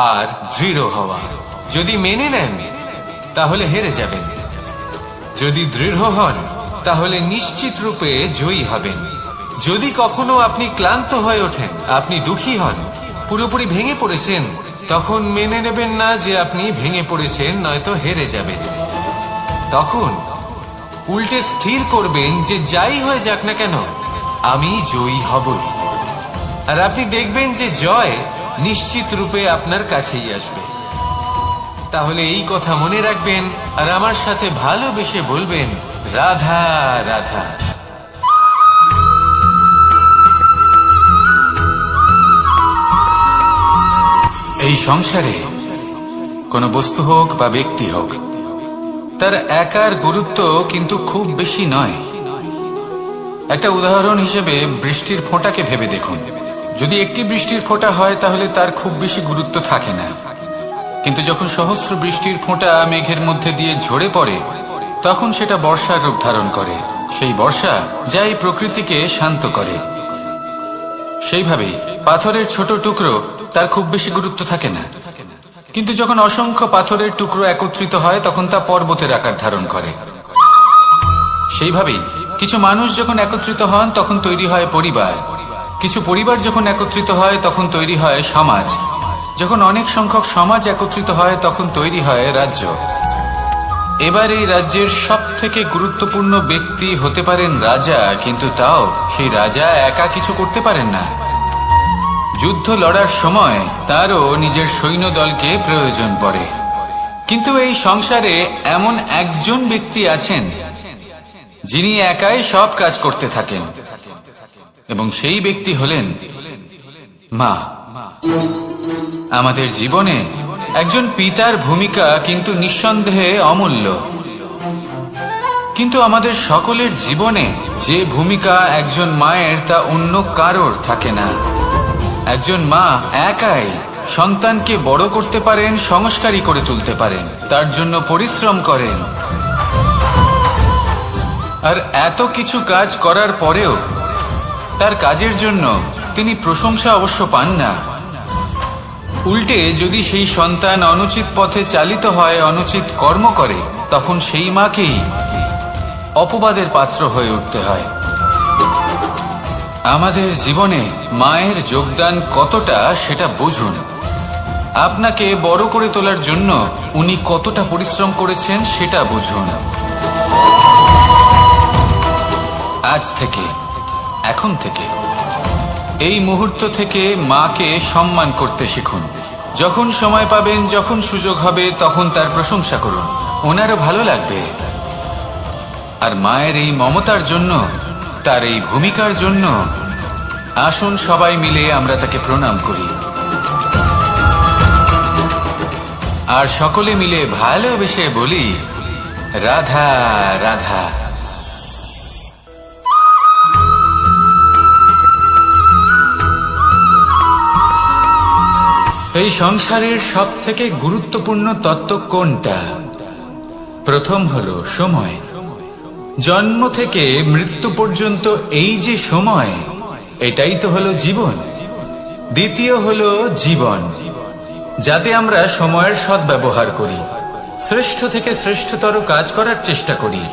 আর দৃঢ় হওয়া। যদি মেনে নেন তাহলে হেরে যাবেন, যদি দৃঢ় হন তাহলে নিশ্চিত রূপে জয়ী হবেন। যদি কখনো আপনি ক্লান্ত হয়ে ওঠেন, আপনি দুঃখী হন, পুরোপুরি ভেঙে পড়েছেন, তখন মেনে নেবেন না যে আপনি ভেঙে পড়েছেন, নয়তো হেরে যাবেন। তখন উল্টে স্থির করবেন যে যাই হয়ে যাক না কেন, আমি জয়ী হবই। আর আপনি দেখবেন যে জয় নিশ্চিত রূপে আপনার কাছেই আসবে। তাহলে এই কথা মনে রাখবেন আর আমার সাথে ভালোবেসে বলবেন, রাধা রাধা। এই সংসারে কোনো বস্তু হোক বা ব্যক্তি হোক, তার একার গুরুত্ব কিন্তু খুব বেশি নয়। একটা উদাহরণ হিসেবে বৃষ্টির ফোঁটাকে ভেবে দেখুন। যদি একটি বৃষ্টির ফোঁটা হয় তাহলে তার খুব বেশি গুরুত্ব থাকে না, কিন্তু যখন সহস্র বৃষ্টির ফোঁটা মেঘের মধ্যে দিয়ে ঝরে পড়ে, তখন সেটা বর্ষার রূপ ধারণ করে। সেই বর্ষা যাই প্রকৃতিকে শান্ত করে। সেইভাবেই পাথরের ছোট টুকরো, তার খুব বেশি গুরুত্ব থাকে না, কিন্তু যখন অসংখ্য পাথরের টুকরো একত্রিত হয় তখন তা পর্বতের আকার ধারণ করে। সেইভাবেই কিছু মানুষ যখন একত্রিত হন তখন তৈরি হয় পরিবার, কিছু পরিবার যখন একত্রিত হয় তখন তৈরি হয় সমাজ, যখন অনেক সংখ্যক সমাজ একত্রিত হয় তখন তৈরি হয় রাজ্য। এবার এই রাজ্যের সব থেকে গুরুত্বপূর্ণ ব্যক্তি হতে পারেন রাজা, কিন্তু তাও সেই রাজা একা কিছু করতে পারেন না। যুদ্ধ লড়ার সময় তারও নিজের সৈন্যদলকে প্রয়োজন পড়ে। কিন্তু এই সংসারে এমন একজন ব্যক্তি আছেন যিনি একাই সব কাজ করতে থাকেন, এবং সেই ব্যক্তি হলেন মা। আমাদের জীবনে একজন পিতার ভূমিকা কিন্তু নিঃসন্দেহে অমূল্য, কিন্তু আমাদের সকলের জীবনে যে ভূমিকা একজন মায়ের তা অন্য কারোর থাকে না। একজন মা একাই সন্তানকে বড় করতে পারেন, সংস্কারী করে তুলতে পারেন, তার জন্য পরিশ্রম করেন। আর এত কিছু কাজ করার পরেও তার কাজের জন্য তিনি প্রশংসা অবশ্য পান না। উল্টে যদি সেই সন্তান অনুচিত পথে চালিত হয়, অনুচিত কর্ম করে, তখন সেই মাকেই অপবাদের পাত্র হয়ে উঠতে হয়। আমাদের জীবনে মায়ের যোগদান কতটা সেটা বুঝুন। আপনাকে বড় করে তোলার জন্য উনি কতটা পরিশ্রম করেছেন সেটা বুঝুন। আজ থেকে, এখন থেকে, এই মুহূর্ত থেকে মাকে সম্মান করতে শিখুন। যখন সময় পাবেন, যখন সুযোগ হবে, তখন তার প্রশংসা করুন, ওনারও ভালো লাগবে। আর মায়ের এই মমতার জন্য, তার এই ভূমিকার জন্য আসুন সবাই মিলে আমরা তাকে প্রণাম করি, আর সকলে মিলে ভালোবেসে বলি, রাধা রাধা। এই সংসারের সবথেকে গুরুত্বপূর্ণ তত্ত্ব কোনটা? প্রথম হলো সময়। জন্ম থেকে মৃত্যু পর্যন্ত এই যে সময়, এটাই তো হলো জীবন। দ্বিতীয় হলো জীবন, যাতে আমরা সময়ের সদ্ব্যবহার করি, শ্রেষ্ঠ থেকে শ্রেষ্ঠতর কাজ করার চেষ্টা করি।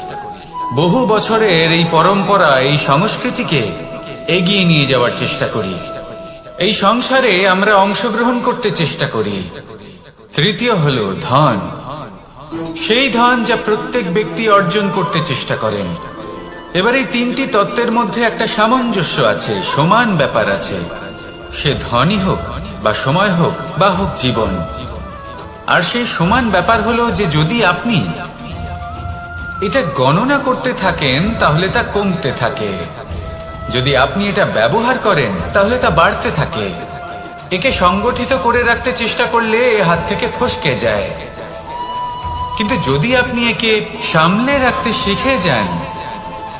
বহু বছরের এই পরম্পরা, এই সংস্কৃতিকে এগিয়ে নিয়ে যাওয়ার চেষ্টা করি। এই সংসারে আমরা অংশগ্রহণ করতে চেষ্টা করি। তৃতীয় হলো ধন, সেই ধন যা প্রত্যেক ব্যক্তি অর্জন করতে চেষ্টা করেন। এবার এই তিনটি তত্ত্বের মধ্যে একটা সামঞ্জস্য আছে, সমান ব্যাপার আছে। সে ধনই হোক বা সময় হোক বা হোক জীবন। আর সেই সমান ব্যাপার হলো যে যদি আপনি এটা গণনা করতে থাকেন তাহলে তা কমতে থাকে, যদি আপনি এটা ব্যবহার করেন তাহলে তা বাড়তে থাকে। একে সংগঠিত করে রাখতে চেষ্টা করলে এ হাত থেকে ফসকে যায়, কিন্তু যদি আপনি একে সামলে রাখতে শিখে যান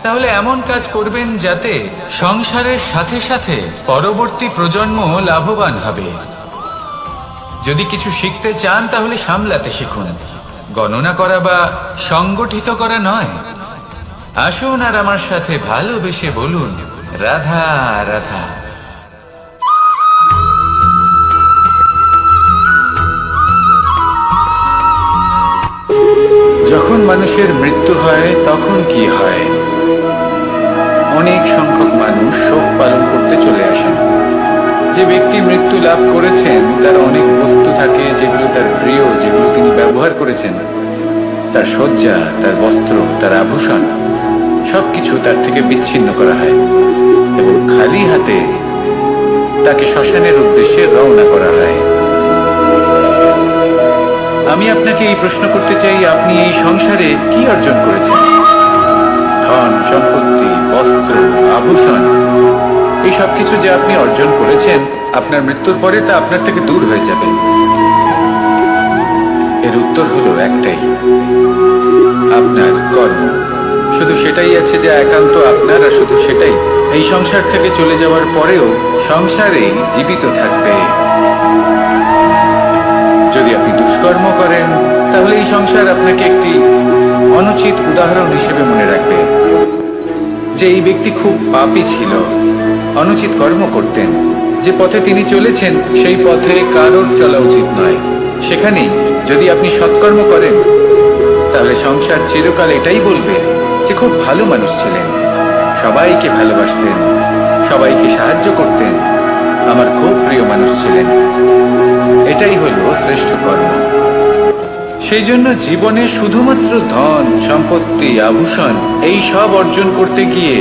তাহলে এমন কাজ করবেন যাতে সংসারের সাথে সাথে পরবর্তী প্রজন্ম লাভবান হবে। যদি কিছু শিখতে চান তাহলে সামলাতে শিখুন, গণনা করা বা সংগঠিত করা নয়। আসুন আর আমার সাথে ভালোবেসে বলুন, রাধা রাধা। যখন মানুষের মৃত্যু হয় তখন কি হয়? অনেক সংখ্যক মানুষ শোক পালন করতে চলে আসেন। যে ব্যক্তি মৃত্যু লাভ করেছেন তার অনেক বস্তু থাকে যেগুলো তার প্রিয়, যেগুলো তিনি ব্যবহার করেছেন। তার শয্যা, তার বস্ত্র, তার আভূষণ সবকিছু তার থেকে বিচ্ছিন্ন করা হয় এবং খালি হাতে তাকে শ্মশানের উদ্দেশ্যে রওনা করা হয়। আমি আপনাকে এই প্রশ্ন করতে চাই, আপনি এই সংসারে কি অর্জন করেছেন? ধন, সম্পত্তি, বস্ত্র, আভূষণ, এই সবকিছু যে আপনি অর্জন করেছেন, আপনার মৃত্যুর পরে তা আপনার থেকে দূর হয়ে যাবে। এর উত্তর হলো একটাই, আপনার কর্ম। শুধু সেটাই আছে যা একান্ত আপনার, আর শুধু সেটাই এই সংসার থেকে চলে যাওয়ার পরেও সংসারেই জীবিত থাকবে। যদি আপনি দুষ্কর্ম করেন তাহলে এই সংসার আপনাকে একটি অনুচিত উদাহরণ হিসেবে মনে রাখবে যে এই ব্যক্তি খুব পাপী ছিল, অনুচিত কর্ম করতেন। যে পথে তিনি চলেছেন সেই পথে কারোর চলা উচিত নয়। সেখানেই যদি আপনি সৎকর্ম করেন তাহলে সংসার চিরকাল এটাই বলবে যে খুব ভালো মানুষ ছিলেন, সবাইকে ভালোবাসতেন, সবাইকে সাহায্য করতেন, আমার খুব প্রিয় মানুষ ছিলেন। এটাই হলো শ্রেষ্ঠ কর্ম। সেই জন্য জীবনে শুধুমাত্র ধন, সম্পত্তি, আভূষণ এই সব অর্জন করতে গিয়ে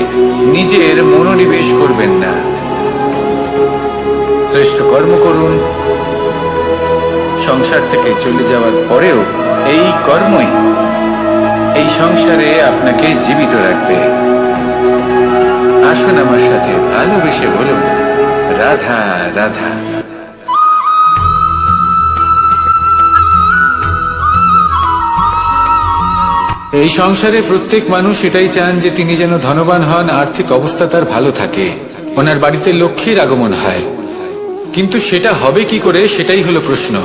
নিজের মনোনিবেশ করবেন না। শ্রেষ্ঠ কর্ম করুন। সংসার থেকে চলে যাওয়ার পরেও এই কর্মই এই সংসারে আপনাকে জীবিত রাখবে। আসুন আমার সাথে ভালোবেসে বলুন, রাধা রাধা। এই সংসারে প্রত্যেক মানুষ এটাই চান যে তিনি যেন ধনবান হন, আর্থিক অবস্থা তার ভালো থাকে, ওনার বাড়িতে লক্ষ্মীর আগমন হয়। কিন্তু সেটা হবে কি করে, সেটাই হলো প্রশ্ন।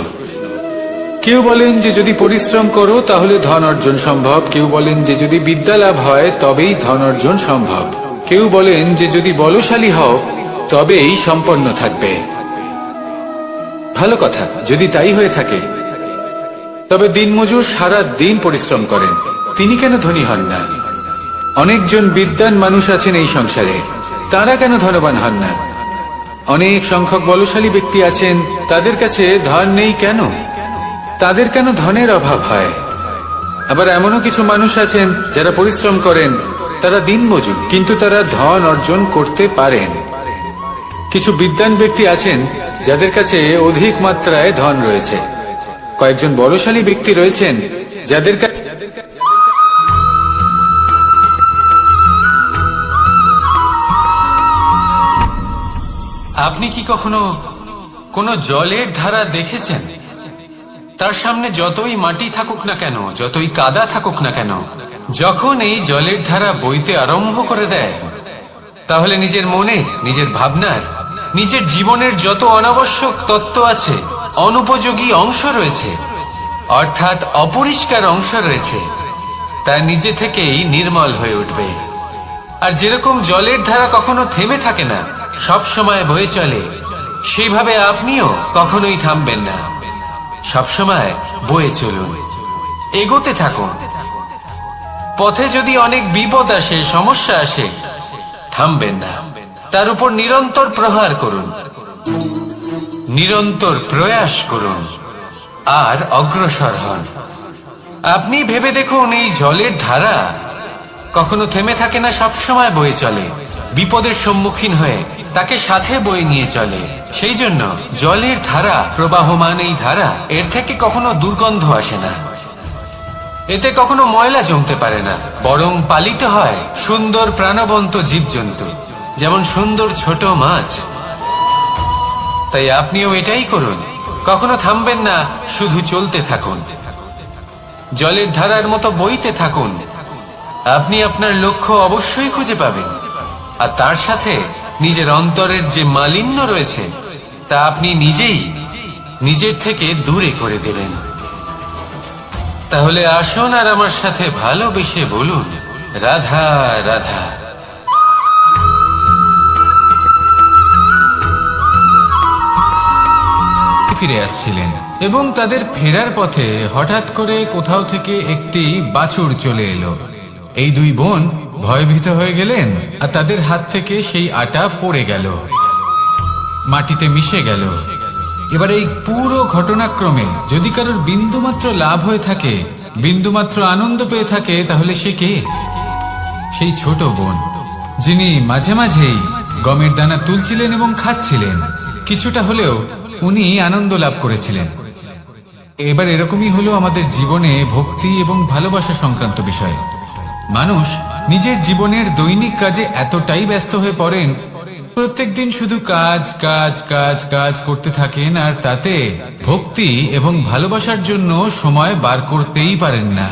কেউ বলেন যে যদি পরিশ্রম করো তাহলে ধন অর্জন সম্ভব, কেউ বলেন যে যদি বিদ্যা লাভ হয় তবেই ধন অর্জন সম্ভব, কেউ বলেন যে যদি বলশালী হও তবেই সম্পন্ন থাকবে। ভালো কথা, যদি তাই হয়ে থাকে তবে দিনমজুর সারা দিন পরিশ্রম করেন, তিনি কেন ধনী হন না? অনেকজন বিদ্বান মানুষ আছেন এই সংসারে, তারা কেন ধনবান হন না? অনেক সংখ্যক বলশালী ব্যক্তি আছেন, তাদের কাছে ধন নেই কেন? তাদের কেন ধনের অভাব হয়? আবার এমনও কিছু মানুষ আছেন যারা পরিশ্রম করেন, তারা দিনমজুর, কিন্তু তারা ধন অর্জন করতে পারেন। কিছু বিদ্বান ব্যক্তি আছেন যাদের কাছে অধিক মাত্রায় ধন রয়েছে, কয়েকজন বলশালী ব্যক্তি রয়েছেন যাদের কাছে আপনি কি কখনো কোনো জলের ধারা দেখেছেন? তার সামনে যতই মাটি থাকুক না কেন, যতই কাদা থাকুক না কেন, যখন এই জলের ধারা বইতে আরম্ভ করে দেয় তাহলে নিজের মনে, নিজের ভাবনার, নিজের জীবনের যত অনাবশ্যক তত্ত্ব আছে অনুপযোগী অংশ রয়েছে, অর্থাৎ অপরিষ্কার অংশ রয়েছে, তা নিজে থেকেই নির্মল হয়ে উঠবে। আর যেরকম জলের ধারা কখনো থেমে থাকে না, সব সময় বয়ে চলে, সেইভাবে আপনিও কখনোই থামবেন না। সবসময় বয়ে চলুন, এগোতে থাকুন। পথে যদি অনেক বিপদ আসে, সমস্যা আসে, থামবেন না, তার উপর নিরন্তর প্রহার করুন, নিরন্তর প্রয়াস করুন আর অগ্রসর হন। আপনি ভেবে দেখুন, এই জলের ধারা কখনো থেমে থাকে না, সবসময় বয়ে চলে, বিপদের সম্মুখীন হয়ে তাকে সাথে বয়ে নিয়ে চলে। সেই জন্য জলের ধারা, প্রবাহমান এই ধারা, এর থেকে কখনো দুর্গন্ধ আসে না, এতে কখনো ময়লা জমতে পারে না, বরং পালিত হয় সুন্দর প্রাণবন্ত জীবজন্তু, যেমন সুন্দর ছোট মাছ। তাই আপনিও এটাই করুন, কখনো থামবেন না, শুধু চলতে থাকুন, জলের ধারার মতো বইতে থাকুন। আপনি আপনার লক্ষ্য অবশ্যই খুঁজে পাবেন, আর তার সাথে নিজের অন্তরের যে মালিন্য রয়েছে তা আপনি নিজেই নিজের থেকে দূরে করে দেবেন। তাহলে আসুন আর আমার সাথে ভালোবেসে বলুন, রাধা রাধা। ফিরে আসছিলেন এবং তাদের ফেরার পথে হঠাৎ করে কোথাও থেকে একটি বাছুর চলে এলো। এই দুই বোন ভয়ভীত হয়ে গেলেন, আর তাদের হাত থেকে সেই আটা পড়ে গেল, মাটিতে মিশে গেল। এবার এই পুরো ঘটনাক্রমে যদি কারোর বিন্দুমাত্র লাভ হয়ে থাকে, বিন্দুমাত্র আনন্দ পেয়ে থাকে, তাহলে সে কে? সেই ছোট বোন, যিনি মাঝে মাঝেই গমের দানা তুলছিলেন এবং খাচ্ছিলেন। কিছুটা হলেও উনি আনন্দ লাভ করেছিলেন। এবার এরকমই হলো আমাদের জীবনে ভক্তি এবং ভালোবাসা সংক্রান্ত বিষয়। মানুষ নিজের জীবনের দৈনিক কাজে এতটাই ব্যস্ত হয়ে পড়েন, প্রত্যেকদিন শুধু কাজ কাজ কাজ কাজ করতে থাকেন, আর তাতে ভক্তি এবং ভালোবাসার জন্য সময় বার করতেই পারেন না।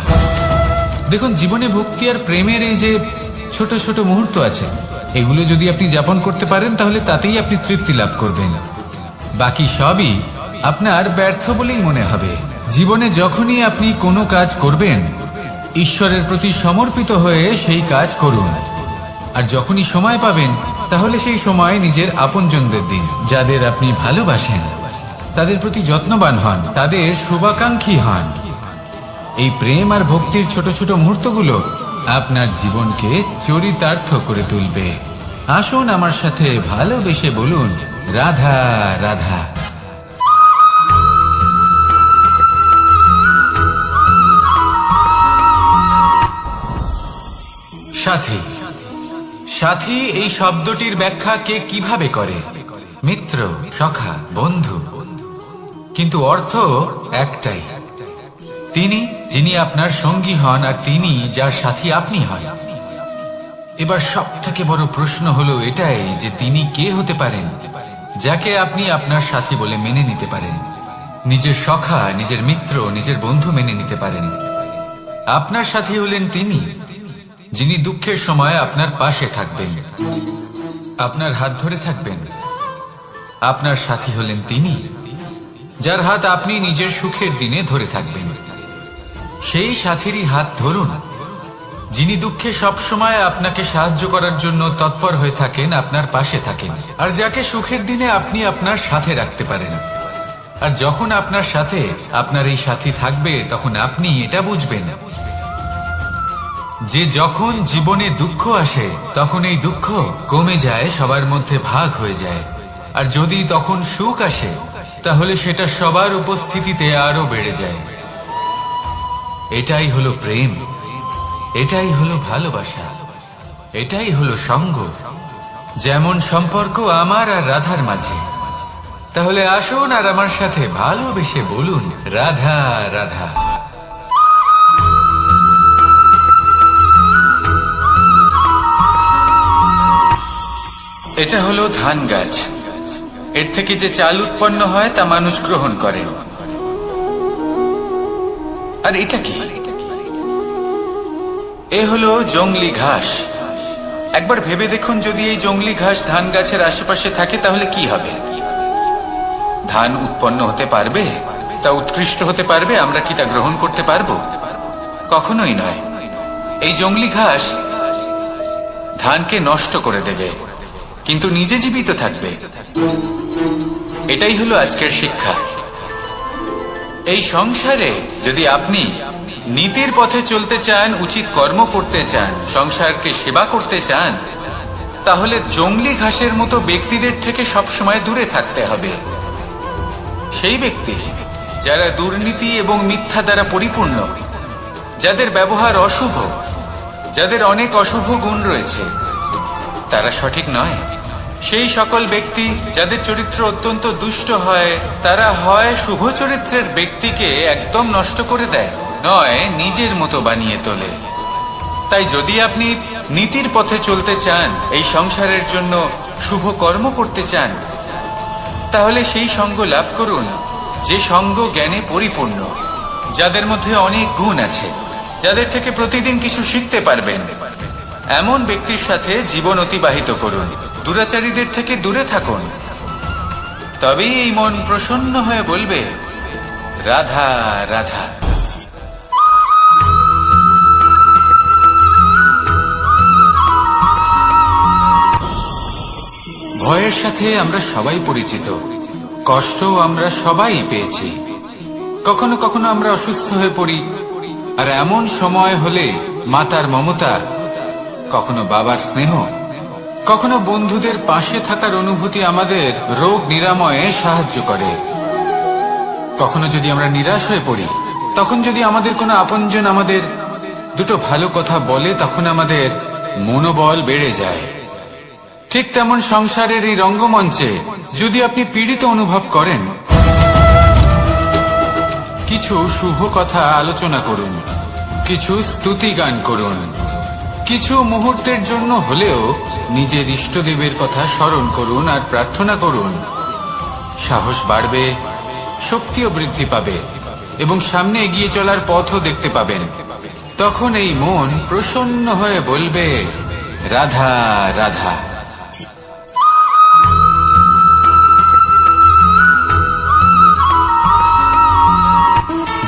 দেখুন, জীবনে ভক্তি আর প্রেমের এই যে ছোট ছোট মুহূর্ত আছে, এগুলো যদি আপনি যাপন করতে পারেন, তাহলে তাতেই আপনি তৃপ্তি লাভ করবেন। বাকি সবই আপনার ব্যর্থ বলেই মনে হবে। জীবনে যখনই আপনি কোনো কাজ করবেন, ঈশ্বরের প্রতি সমর্পিত হয়ে সেই কাজ করুন। আর যখনই সময় পাবেন, তাহলে সেই সময় নিজের আপনজনদের দিন, যাদের আপনি ভালোবাসেন, তাদের প্রতি যত্নবান হন, তাদের শুভাকাঙ্ক্ষী হন। এই প্রেম আর ভক্তির ছোট ছোট মুহূর্তগুলো আপনার জীবনকে চরিতার্থ করে তুলবে। আসুন আমার সাথে ভালোবেসে বলুন, রাধা রাধা। সাথী। সাথী এই শব্দটির ব্যাখ্যা কে কিভাবে করে? মিত্র, সখা, বন্ধু। কিন্তু অর্থ একটাই, তিনি যিনি আপনার সঙ্গী হন, আর তিনি যার সাথী আপনি হন। এবার সব থেকে বড় প্রশ্ন হলো এটাই যে তিনি কে হতে পারেন যাকে আপনি আপনার সাথী বলে মেনে নিতে পারেন, নিজের সখা, নিজের মিত্র, নিজের বন্ধু মেনে নিতে পারেন। আপনার সাথী হলেন তিনি যিনি দুঃখের সময় আপনার পাশে থাকবেন, আপনার হাত ধরে থাকবেন। আপনার সাথী হলেন তিনি যার হাত আপনি নিজের সুখের দিনে ধরে থাকবেন। সেই সাথীরই হাত ধরুন যিনি দুঃখে সবসময় আপনাকে সাহায্য করার জন্য তৎপর হয়ে থাকেন, আপনার পাশে থাকেন, আর যাকে সুখের দিনে আপনি আপনার সাথে রাখতে পারেন। আর যখন আপনার সাথে আপনার এই সাথী থাকবে, তখন আপনি এটা বুঝবেন যে যখন জীবনে দুঃখ আসে, তখন এই দুঃখ কমে যায়, সবার মধ্যে ভাগ হয়ে যায়। আর যদি তখন সুখ আসে, তাহলে সেটা সবার উপস্থিতিতে আরো বেড়ে যায়। এটাই হলো প্রেম, এটাই হলো ভালোবাসা, এটাই হলো সঙ্গ। যেমন সম্পর্ক আমার আর রাধার মাঝে। তাহলে আসুন আর আমার সাথে ভালোবেসে বলুন, রাধা রাধা। এটা হলো ধান গাছ। এর থেকে যে চাল উৎপন্ন হয় তা মানুষ গ্রহণ করে। আর এটা কি? এ হলো জংলি ঘাস। একবার ভেবে দেখুন, যদি এই জংলি ঘাস ধান গাছের আশেপাশে থাকে, তাহলে কি হবে? ধান উৎপন্ন হতে পারবে, তা উৎকৃষ্ট হতে পারবে, আমরা কি তা গ্রহণ করতে পারবো? কখনোই নয়। এই জংলি ঘাস ধানকে নষ্ট করে দেবে, কিন্তু নিজে জীবিত থাকবে। এটাই হলো আজকের শিক্ষা। এই সংসারে যদি আপনি নীতির পথে চলতে চান, উচিত কর্ম করতে চান, সংসারকে সেবা করতে চান, তাহলে জংলি ঘাসের মতো ব্যক্তিদের থেকে সবসময় দূরে থাকতে হবে। সেই ব্যক্তি যারা দুর্নীতি এবং মিথ্যা দ্বারা পরিপূর্ণ, যাদের ব্যবহার অশুভ, যাদের অনেক অশুভ গুণ রয়েছে, তারা সঠিক নয়। সেই সকল ব্যক্তি যাদের চরিত্র অত্যন্ত দুষ্ট হয়, তারা হয় শুভ চরিত্রের ব্যক্তিকে একদম নষ্ট করে দেয়, নয় নিজের মতো বানিয়ে তোলে। তাই যদি আপনি নীতির পথে চলতে চান, এই সংসারের জন্য শুভ কর্ম করতে চান, তাহলে সেই সঙ্গ লাভ করুন যে সঙ্গ জ্ঞানে পরিপূর্ণ, যাদের মধ্যে অনেক গুণ আছে, যাদের থেকে প্রতিদিন কিছু শিখতে পারবেন। এমন ব্যক্তির সাথে জীবন অতিবাহিত করুন, দুরাচারীদের থেকে দূরে থাকুন। তবেই এই মন প্রসন্ন হয়ে বলবে, রাধা রাধা। ভয়ের সাথে আমরা সবাই পরিচিত, কষ্টও আমরা সবাই পেয়েছি। কখনো কখনো আমরা অসুস্থ হয়ে পড়ি, আর এমন সময় হলে মাতার মমতা, কখনো বাবার স্নেহ, কখনো বন্ধুদের পাশে থাকার অনুভূতি আমাদের রোগ নিরাময়ে সাহায্য করে। কখনো যদি আমরা নিরাশ হয়ে পড়ি, তখন যদি আমাদের কোনো আপনজন আমাদের দুটো ভালো কথা বলে, তখন আমাদের মনোবল বেড়ে যায়। ঠিক তেমন সংসারের এই রঙ্গমঞ্চে যদি আপনি পীড়িত অনুভব করেন, কিছু শুভ কথা আলোচনা করুন, কিছু স্তুতি গান করুন, কিছু মুহূর্তের জন্য হলেও নিজের ইষ্টদেবের কথা স্মরণ করুন আর প্রার্থনা করুন। সাহস বাড়বে, শক্তিও বৃদ্ধি পাবে এবং সামনে এগিয়ে চলার পথও দেখতে পাবেন। তখন এই মন প্রসন্ন হয়ে বলবে, রাধা রাধা।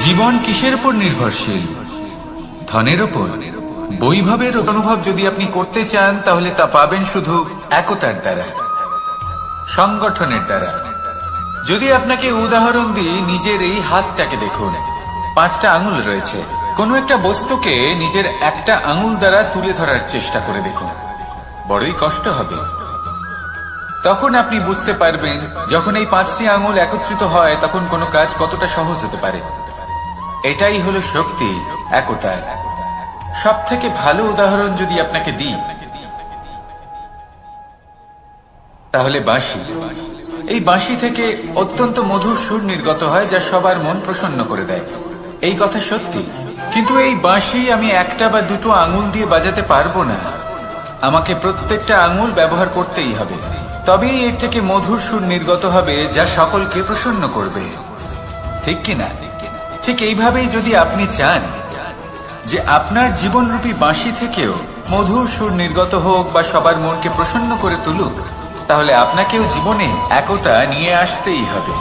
জীবন কিসের উপর নির্ভরশীল? ধনের উপর, বৈভবের অনুভব যদি আপনি করতে চান, তাহলে তা পাবেন শুধু একতার দ্বারা, সংগঠনের দ্বারা। যদি আপনাকে উদাহরণ দিই, নিজের এই হাতটাকে দেখুন, 5টা আঙুল রয়েছে। কোনো একটা বস্তুকে নিজের একটা আঙুল দ্বারা তুলে ধরার চেষ্টা করে দেখুন, বড়ই কষ্ট হবে। তখন আপনি বুঝতে পারবেন, যখন এই 5টি আঙুল একত্রিত হয়, তখন কোনো কাজ কতটা সহজ হতে পারে। এটাই হলো শক্তি, একতার। সব থেকে ভালো উদাহরণ যদি আপনাকে দিই, তাহলে বাঁশি। এই বাঁশি থেকে অত্যন্ত মধুর সুর নির্গত হয়, যা সবার মন প্রসন্ন করে দেয়। এই কথা সত্যি। কিন্তু এই বাঁশি আমি একটা বা দুটো আঙুল দিয়ে বাজাতে পারবো না, আমাকে প্রত্যেকটা আঙুল ব্যবহার করতেই হবে। তবেই এর থেকে মধুর সুর নির্গত হবে, যা সকলকে প্রসন্ন করবে। ঠিক কিনা? ঠিক এইভাবেই যদি আপনি চান যে আপনার জীবনরূপী বাঁশি থেকেও মধুর সুর নির্গত হোক বা সবার মনকে প্রসন্ন করে তুলুক, তাহলে আপনাকেও জীবনে একতা নিয়ে আসতেই হবে।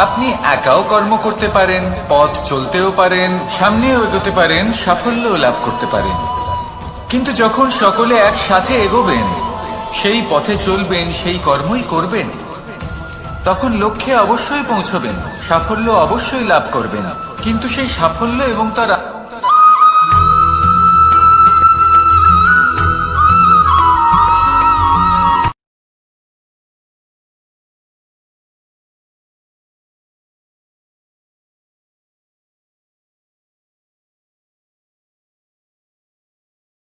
আপনি একাও কর্ম করতে পারেন, পথ চলতেও পারেন, সামনেও এগোতে পারেন, সাফল্যও লাভ করতে পারেন। কিন্তু যখন সকলে একসাথে এগোবেন, সেই পথে চলবেন, সেই কর্মই করবেন, তখন লক্ষ্যে অবশ্যই পৌঁছবেন, সাফল্য অবশ্যই লাভ করবেন। কিন্তু সেই সাফল্য এবং তার